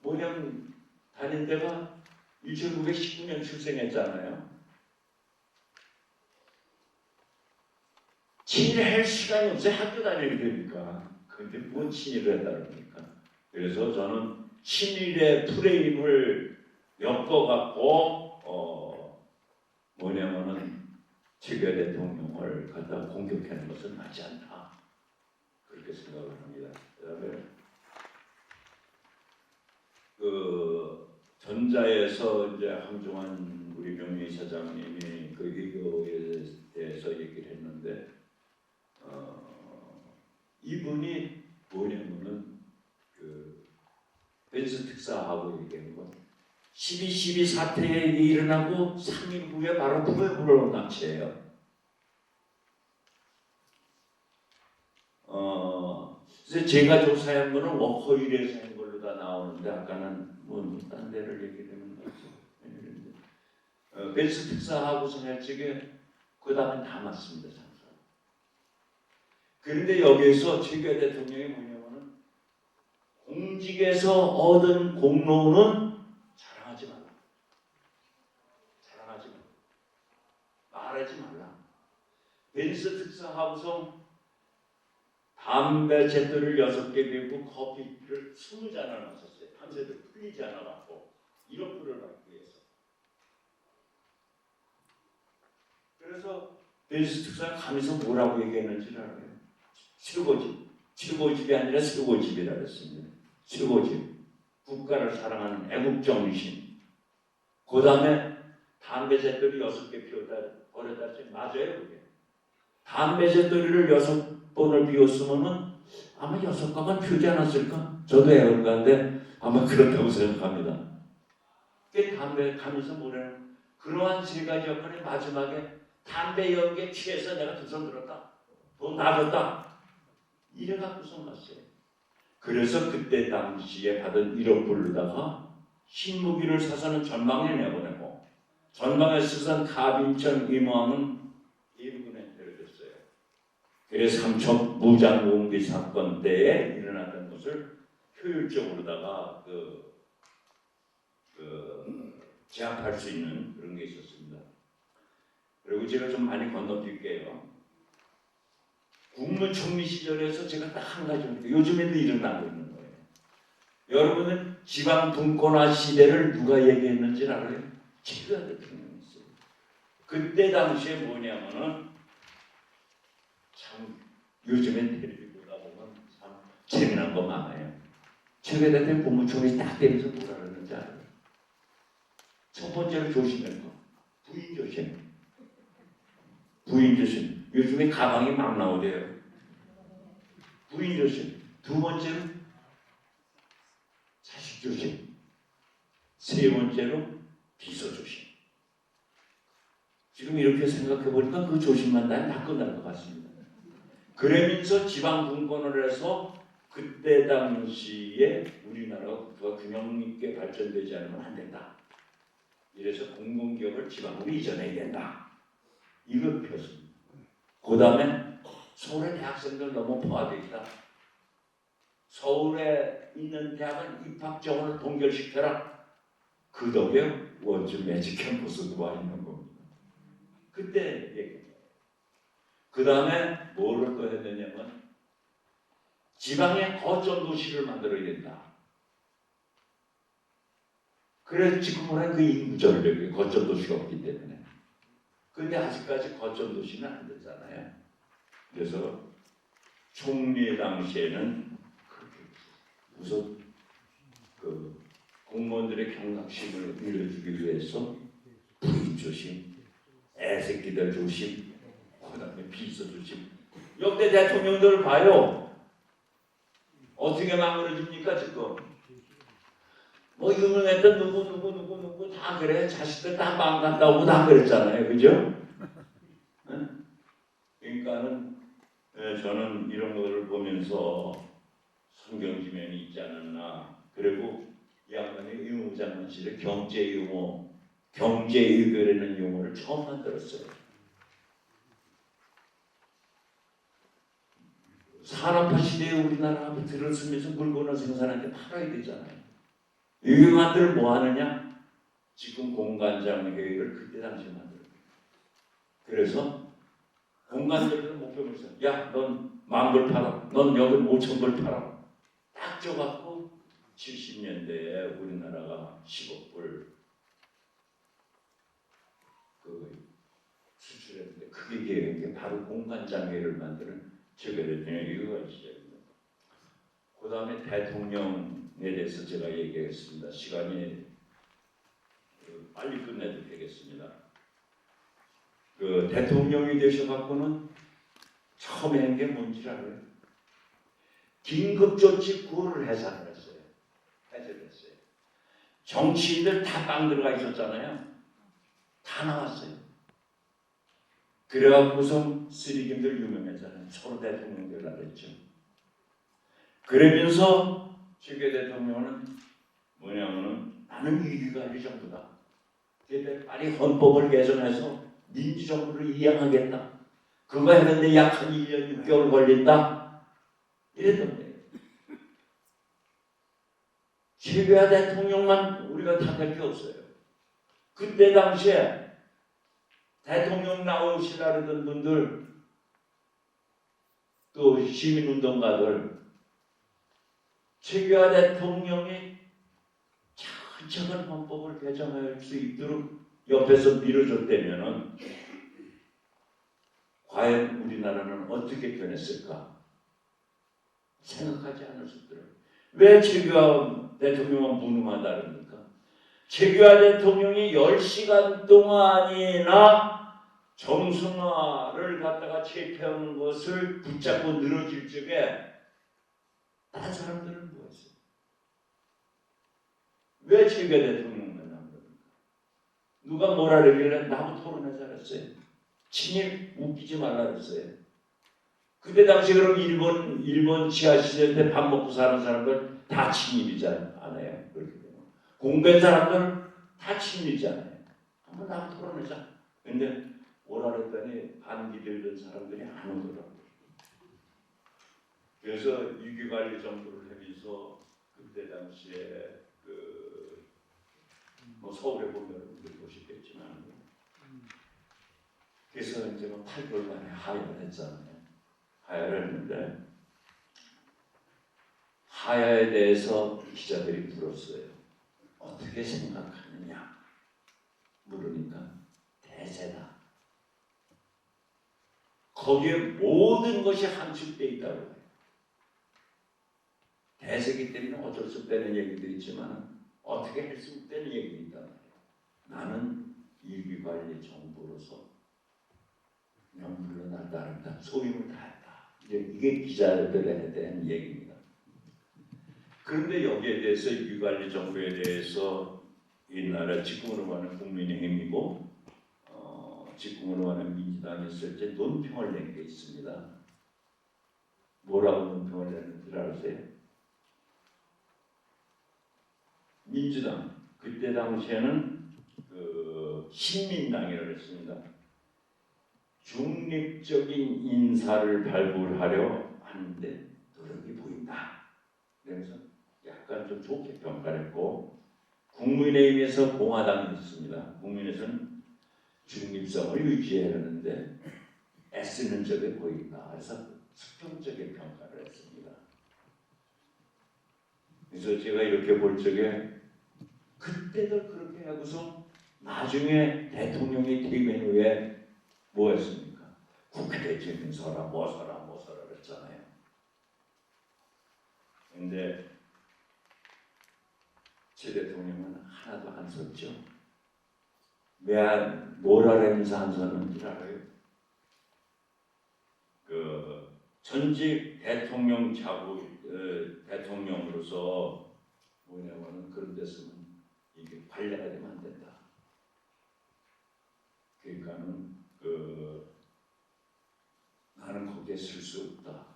[SPEAKER 3] 모양 다닌 데가 1919년 출생했잖아요. 친일할 시간이 없어요. 학교 다니게 되니까. 근데 뭔 친일을 했다는 겁니까? 그래서 저는 친일의 프레임을 엮어갖고 뭐냐면은 최규하 대통령을 갖다 공격하는 것은 맞지 않다. 그렇게 생각을 합니다. 그다음에 그 전자에서 이제 황종환 우리 명예이사장님이 그 외교에 대해서 얘기를 했는데 이분이 뭐냐면은 그 벤스 특사하고 얘기한 건 12.12 사태에 일어나고 3일 후에 바로 북에 불어온 납치예요. 그래서 제가 조사한 거는 워커힐에서 한 걸로 다 나오는데 아까는 뭐 딴 데를 얘기하는 거죠. 벤스 특사하고서 할 적에 그 다음에 다 맞습니다. 장사. 그런데 여기에서 최규하 대통령이 뭐냐면은 공직에서 얻은 공로는 자랑하지 말라. 자랑하지 말라. 말하지 말라. 벤스 특사하고서 담배 재떨이를 6개 비우고 커피를 20잔을 마셨어요. 밤새도 풀리지 않아갖고 1억 불을 받기 위해서. 그래서 벤스 특사가 가면서 뭐라고 얘기했는지 알아요? 최고집. 최고집이 아니라 최고집이라 그랬습니다. 최고집. 국가를 사랑하는 애국정신. 그 다음에 담배 재떨이 6개 피우다 버려다 했지. 맞아요 그게. 담배 재떨이를 6번을 비웠으면은 아마 6가만 피우지 않았을까? 저도 애원가인데 아마 그렇다고 생각합니다.
[SPEAKER 7] 그 담배 가면서 뭐라는 그러한 세 가지 여건의 마지막에 담배 연기에 취해서 내가 두 손 들었다. 돈 놔줬다. 이래 갖고서 났어요. 그래서 그때 당시에 받은 1억 불로다가 신무기를 사서는 전방에 내보내고 전방에 쓰던 가빈천 임원은 일군에 데려졌어요. 그래서 삼척 무장공비 사건 때에 일어났던 것을 효율적으로다가 제압할 수 있는 그런 게 있었습니다. 그리고 제가 좀 많이 건너뛸게요. 국무총리 시절에서 제가 딱 한 가지 요즘에도 일어나고 있는 거예요. 여러분은 지방 분권화 시대를 누가 얘기했는지 알아요? 최규하 대통령이 있어요. 그때 당시에 뭐냐면은 참 요즘엔 텔레비 보다 보면 참 재미난 거 많아요. 최규하 대통령 국무총리 딱 되면서 뭐라 그러는지 알아요? 첫 번째로 조심할 거 부인 조심. 부인 조심. 요즘에 가방이 막 나오대요. 부인 조심. 두 번째로 자식 조심. 세 번째로 비서 조심. 지금 이렇게 생각해 보니까 그 조심만 다 끝날 것 같습니다. 그러면서 지방 분권을 해서 그때 당시에 우리나라가 국가가 균형 있게 발전되지 않으면 안 된다. 이래서 공공기업을 지방으로 이전해야 된다. 이걸 폈습니다. 그 다음에 서울의 대학생들 너무 포화되어 있다. 서울에 있는 대학은 입학 정원을 동결시켜라. 그 덕에 원주 매직 캠퍼스도 와 있는 겁니다. 그때 얘기해요. 그 다음에 뭐를 또 해야 되냐면 지방에 거점 도시를 만들어야 된다. 그래서 지금은 그 인구 전력이 거점 도시가 없기 때문에. 근데 아직까지 거점 도시는 안 되잖아요. 그래서 총리 당시에는 우선 그 공무원들의 경각심을 늘려주기 위해서 부인 조심, 애새끼들 조심, 그다음에 비서 조심. 역대 대통령들 봐요. 어떻게 망설여집니까 지금? 뭐 유명했던 누구 다 그래. 자식들 다 망간다고 다 그랬잖아요. 그죠? 그러니까는 저는 이런 거를 보면서 성경지면이 있지 않았나. 그리고 이 양반이 의무장관실에 경제유머, 경제유교라는 용어를 처음 만들었어요. 산업화 시대에 우리나라가 들어서면서 물건을 생산할 때 팔아야 되잖아요. 이 양반들 뭐 하느냐? 지금 공간장 회의를 그때 당시에 만들어요. 그래서 공간장들은 목표를 했어요. 야, 넌 10,000불 팔아. 넌 여기 5,000불 팔아. 딱 줘갖고 70년대에 우리나라가 10억 불 수출했는데 그게 계획이 바로 공간장회를 만드는 최규하 대통령의 이유가 시작입니다. 그 다음에 대통령에 대해서 제가 얘기하겠습니다. 시간이 빨리 끝내도 되겠습니다. 그 대통령이 되셔갖고는 처음에 한 게 뭔지 알아요? 긴급조치 9호를 해산을 했어요. 해제됐어요. 정치인들 다 빵 들어가 있었잖아요. 다 나왔어요. 그래갖고서 쓰리김들 유명했잖아요. 서로 대통령들 나랬죠. 그러면서 최규하 대통령은 뭐냐면은 나는 위기가 이 정도다. 그때 빨리 헌법을 개정해서 민주정부를 이양하겠다. 그거 했는데 약 한 1년 6개월 걸린다. 이랬던 거예요. 최규하 대통령만 우리가 탓할 게 없어요. 그때 당시에 대통령 나오시라 그러던 분들 또 시민운동가들 최규하 대통령이 차근차근 헌법을 개정할 수 있도록 옆에서 밀어줬다면은 과연 우리나라는 어떻게 변했을까 생각하지 않을 수 없더라고요. 왜 최규하 대통령은 무능하다릅니까? 최규하 대통령이 10시간 동안이나 정승화를 갖다가 체포하는 것을 붙잡고 늘어질 적에 다른 사람들은 뭐했어요? 왜 최규하 대통령만 한 겁니까? 누가 뭐라 그러길래 나하고 토론하자 그랬어요. 친일 웃기지 말라 그랬어요. 그때 당시 그럼 일본 지하 시절 때 밥 먹고 사는 사람들 다 친일이지 않아요. 그렇게 되면 공부한 사람들 다 친일이지 않아요. 한번 나하고 토론하자. 근데 오라 그랬더니 반기 들던 사람들이 안 오더라고요. 그래서 유기관리 정부를 하면서 그때 당시에 뭐 서울에 보면 여러분들 보시겠지만 그래서 이제 뭐 8개월 만에 하야를 했잖아요. 하야를 했는데 하야에 대해서 기자들이 물었어요. 어떻게 생각하느냐 물으니까 대세다. 거기에 모든 것이 함축되어 있다고 해요. 대세기 때문에 어쩔 수 없다는 얘기도 있지만 어떻게 할 수 없다는 얘기도 있다고 해요. 나는 일기관리 정부로서 그냥 물러날 따른다. 소임을 다했다. 이게 기자들에 대한 얘기입니다. 그런데 여기에 대해서 일기관리 정부에 대해서 이 나라 집권으로 가는 국민의힘이고 집권으로 가는 민주당이 있을 때 논평을 낸 게 있습니다. 뭐라고 논평을 냈는지 아세요? 민주당 그때 당시에는 신민당이라고 했습니다. 중립적인 인사를 발굴하려 하는데 노력이 보인다. 그래서 약간 좀 좋게 평가를 했고 국민의힘에서 공화당이 있습니다. 국민에서는 중립성을 유지해야 하는데 애쓰는 적에 보인다. 그래서 수평적인 평가를 했습니다. 그래서 제가 이렇게 볼 적에 그때도 그렇게 하고서 나중에 대통령이 되면 후에 뭐 했습니까? 국회에 재민서라 뭐서라 그랬잖아요. 근데 제 대통령은 하나도 안 썼죠. 왜 뭐라 하면서 안 썼는지 알아요? 전직 대통령 대통령으로서 뭐냐면은 그런 데서는 이게 관례가 되면 안 된다. 그러니까는 나는 거기에 쓸 수 없다.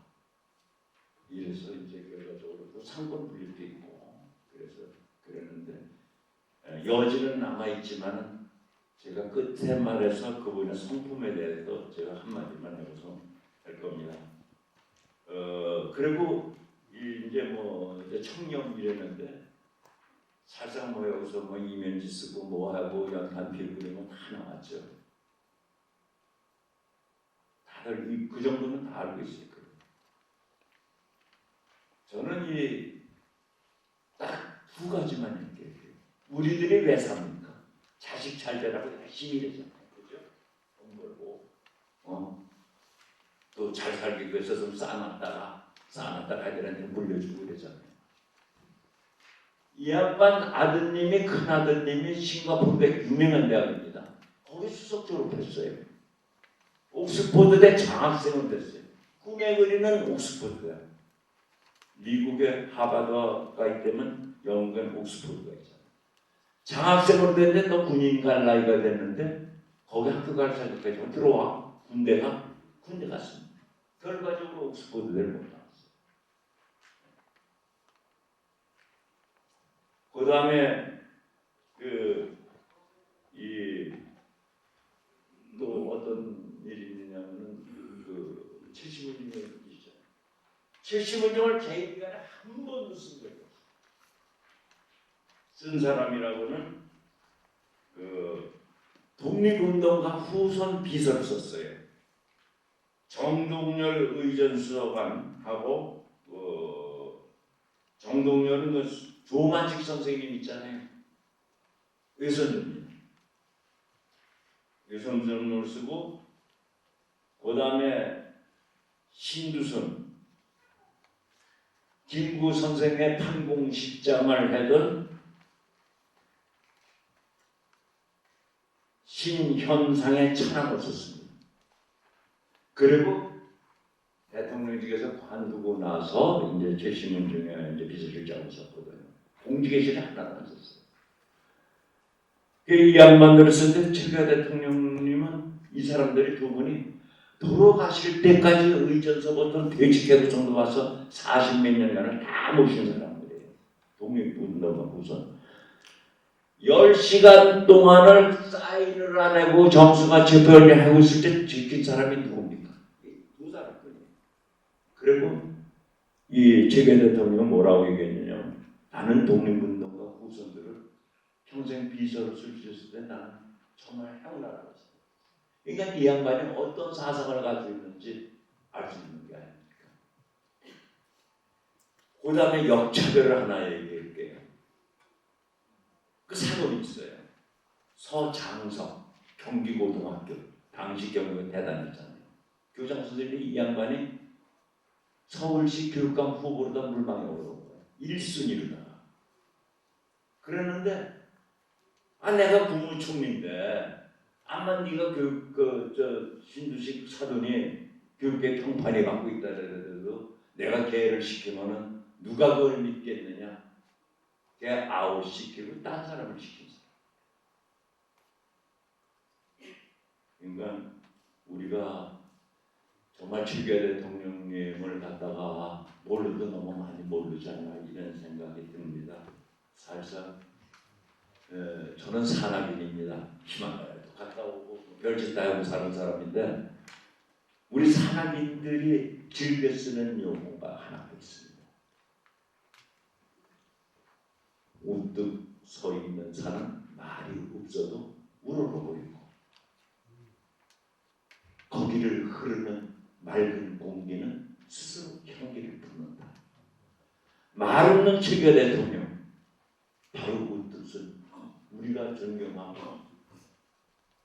[SPEAKER 7] 이래서 이제 결과적으로 또 상권 분립도 있고 그래서 그랬는데 여지는 남아 있지만은 제가 끝에 말해서 그분의 성품에 대해서 제가 한마디만 해서 할 겁니다. 그리고 이제 뭐 이제 청렴 이랬는데 사실상 뭐 여기서 뭐 이면지 쓰고 뭐 하고 연탄 피우고 이런 건 다 나왔죠. 다들 그 정도는 다 알고 있을 거예요. 저는 이 딱 두 가지만 얘기해요. 우리들이 왜 삽니까? 자식 잘 되라고 열심히 일하잖아요. 그죠? 돈 벌고 또 잘 살기 위해서 좀 쌓아놨다가 애들한테 물려주고 그러잖아요. 이 양반 아드님이 큰아드님이 싱가포르대 유명한 대학입니다. 거기 수석 졸업했어요. 옥스퍼드대 장학생은 됐어요. 꿈에 그리는 옥스퍼드대. 미국의 하버드가 있다면 영국엔 옥스퍼드가 있잖아요. 장학생으로 됐는데 너 군인 갈 나이가 됐는데 거기 학교 갈 생각까지 들어와. 군대 갔습니다. 결과적으로 옥스퍼드대를 못 나왔어요. 그 다음에 또 어떤 일이 있느냐면은 70문정이죠. 70문정을 제 기간에 한 번도 쓴 적이 없어요. 쓴 사람이라고는 독립운동가 후손 비서를 썼어요. 정동열 의전수석관하고 정동열은 조만식 선생님 있잖아요. 외선전을 쓰고 그 다음에 신두선 김구 선생의 판공식장을 하던 신현상의 찬양을 썼습니다. 그리고 대통령직에서 관두고 나서 이제 최신문중에 이제 비서실장을 썼거든요. 공직계실에 하나도 안 썼어요. 이 양반들을 쓸 때 최가 대통령님은 이 사람들이 두 분이 돌아가실 때까지 의전서부터 퇴직해도 정도 와서 40몇 년간을 다 모신 사람들이에요. 독립운동은 우선 10시간 동안을 사인을 안 하고 점수가 집회를 하고 있을 때 지킨 사람이 누굽니까? 두 사람뿐이에요. 그리고 이 최계 대통령은 뭐라고 얘기했느냐, 나는 독립운동가 후손들을 평생 비서로 쓸 수 있을 때 나는 정말 행운하라고 했어요. 그러니까 이 양반이 어떤 사상을 가지고 있는지 알 수 있는 게 아닙니까? 그 다음에 역차별을 하나 얘기할게요. 그 사건이 있어요. 서장석 경기고등학교, 당시 경기가 대단했잖아요. 교장 선생님이 이 양반이 서울시 교육감 후보로다 물망에 오른 거예요. 1순위로다가. 그랬는데 내가 국무총리인데 아마 네가 신두식 사돈이 교육계 평판이 갖고 있다 그래도 내가 걔를 시키면은 누가 그걸 믿겠느냐? 걔 아웃시키고 딴 사람을 시켰어. 그러니까 우리가 정말 최규하 대통령님을 갖다가 모르도 너무 많이 모르잖아 이런 생각이 듭니다. 사실상 저는 산악인입니다. 히말라야도 갔다 오고 별짓 다 하고 사는 사람인데 우리 산악인들이 즐겨 쓰는 용어가 하나가 있습니다. 우뚝 서 있는 산은 말이 없어도 우러러보이고 거기를 흐르는 맑은 공기는 스스로 향기를 뿜는다. 말 없는 최규하 대통령 바로 그 뜻은 우리가 존경하고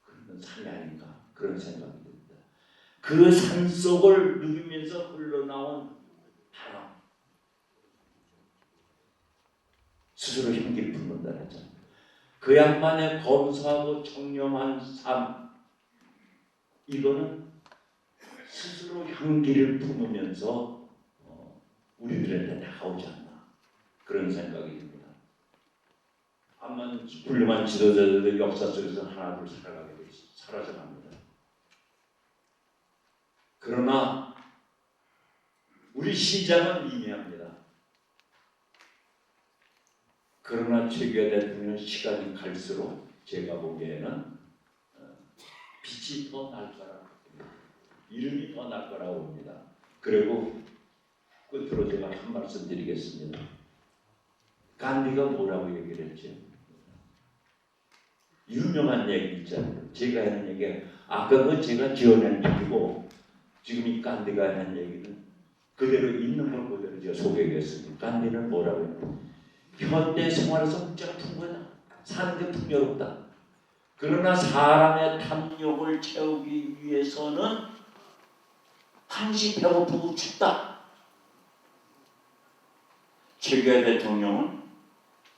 [SPEAKER 7] 그런 산이 아닌가 그런 생각이 듭니다. 그 산속을 누비면서 흘러나온 바람 스스로 향기를 뿜는다 했잖아요. 그 양반의 검소하고 청렴한 삶 이거는 스스로 향기를 품으면서 우리들한테 다가오지 않나 그런 생각이 듭니다. 암만 훌륭한 지도자들도 역사 속에서 하나둘 살아가게 돼 있어 사라져갑니다. 그러나 우리 시장은 미미합니다. 그러나 최규하 대통령은 시간이 갈수록 제가 보기에는 빛이 더 날 거라고 이름이 더 날 거라고 봅니다. 그리고 끝으로 제가 한 말씀 드리겠습니다. 간디가 뭐라고 얘기를 했죠? 유명한 얘기 있잖아요. 제가 하는 얘기 아까 그 제가 지어낸 얘기고 지금 이 간디가 하는 얘기는 그대로 있는 걸 그대로 제가 소개하겠습니다. 간디는 뭐라고 했냐? 현대 생활에서 문제가 풍부하다. 사는 게 풍요롭다. 그러나 사람의 탐욕을 채우기 위해서는 한시 배고프고 춥다. 최규하 대통령은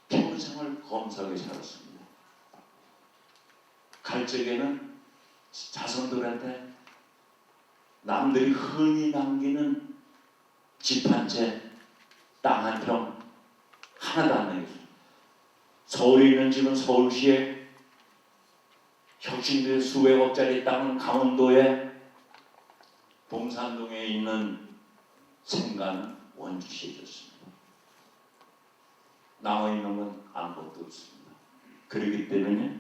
[SPEAKER 7] 평생을 검소하게 살았습니다. 갈 적에는 자손들한테 남들이 흔히 남기는 집 한 채, 땅 한 평 하나도 안 남겼어요. 서울에 있는 집은 서울시에, 혁신도에 수백억짜리 땅은 강원도에, 봉산동에 있는 생가는 원주시에 줬습니다. 남아있는 건 아무것도 없습니다. 그렇기 때문에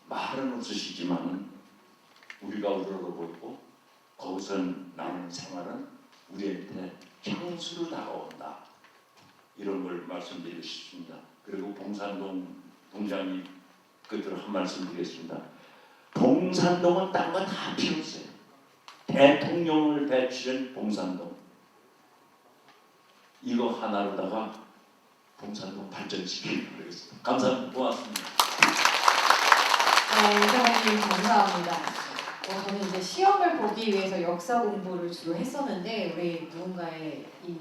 [SPEAKER 7] 말은 없으시지만은 우리가 우러러보고 거기서 나는 생활은 우리한테 향수로 다가온다. 이런 걸 말씀드리고 싶습니다. 그리고 봉산동 동장님 끝으로 한 말씀 드리겠습니다. 봉산동은 딴 거 다 필요 없어요. 대통령을 배출한 봉산동 이거 하나로다가 봉산동 발전시키려고 그러겠습니다. 감사합니다. 고맙습니다.
[SPEAKER 1] 네, 이사장님 감사합니다. 저는 이제 시험을 보기 위해서 역사 공부를 주로 했었는데 우리 누군가의 이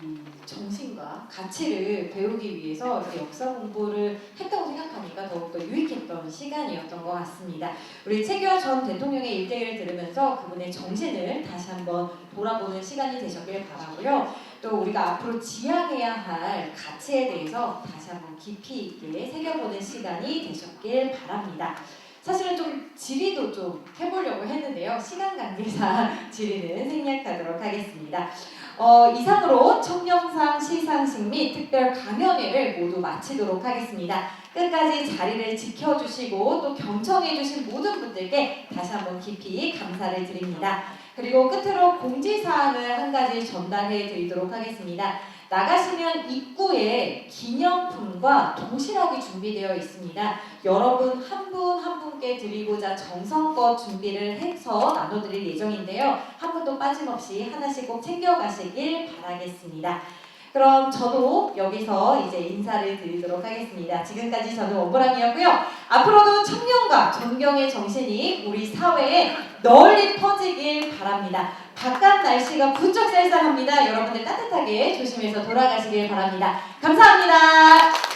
[SPEAKER 1] 정신과 가치를 배우기 위해서 이렇게 역사 공부를 했다고 생각하니까 더욱더 유익했던 시간이었던 것 같습니다. 우리 최규하 전 대통령의 일대기를 들으면서 그분의 정신을 다시 한번 돌아보는 시간이 되셨길 바라고요. 또 우리가 앞으로 지향해야 할 가치에 대해서 다시 한번 깊이 있게 새겨보는 시간이 되셨길 바랍니다. 사실은 좀 질의도 좀 해보려고 했는데요. 시간 관계상 질의는 생략하도록 하겠습니다. 이상으로 청렴상 시상식 및 특별 강연회를 모두 마치도록 하겠습니다. 끝까지 자리를 지켜주시고 또 경청해주신 모든 분들께 다시 한번 깊이 감사를 드립니다. 그리고 끝으로 공지사항을 한 가지 전달해 드리도록 하겠습니다. 나가시면 입구에 기념품과 도시락이 준비되어 있습니다. 여러분 한 분 한 분께 드리고자 정성껏 준비를 해서 나눠드릴 예정인데요. 한 분도 빠짐없이 하나씩 꼭 챙겨가시길 바라겠습니다. 그럼 저도 여기서 이제 인사를 드리도록 하겠습니다. 지금까지 저는 원보람이었고요. 앞으로도 청렴과 존경의 정신이 우리 사회에 널리 퍼지길 바랍니다. 바깥 날씨가 부쩍 쌀쌀합니다. 여러분들 따뜻하게 조심해서 돌아가시길 바랍니다. 감사합니다.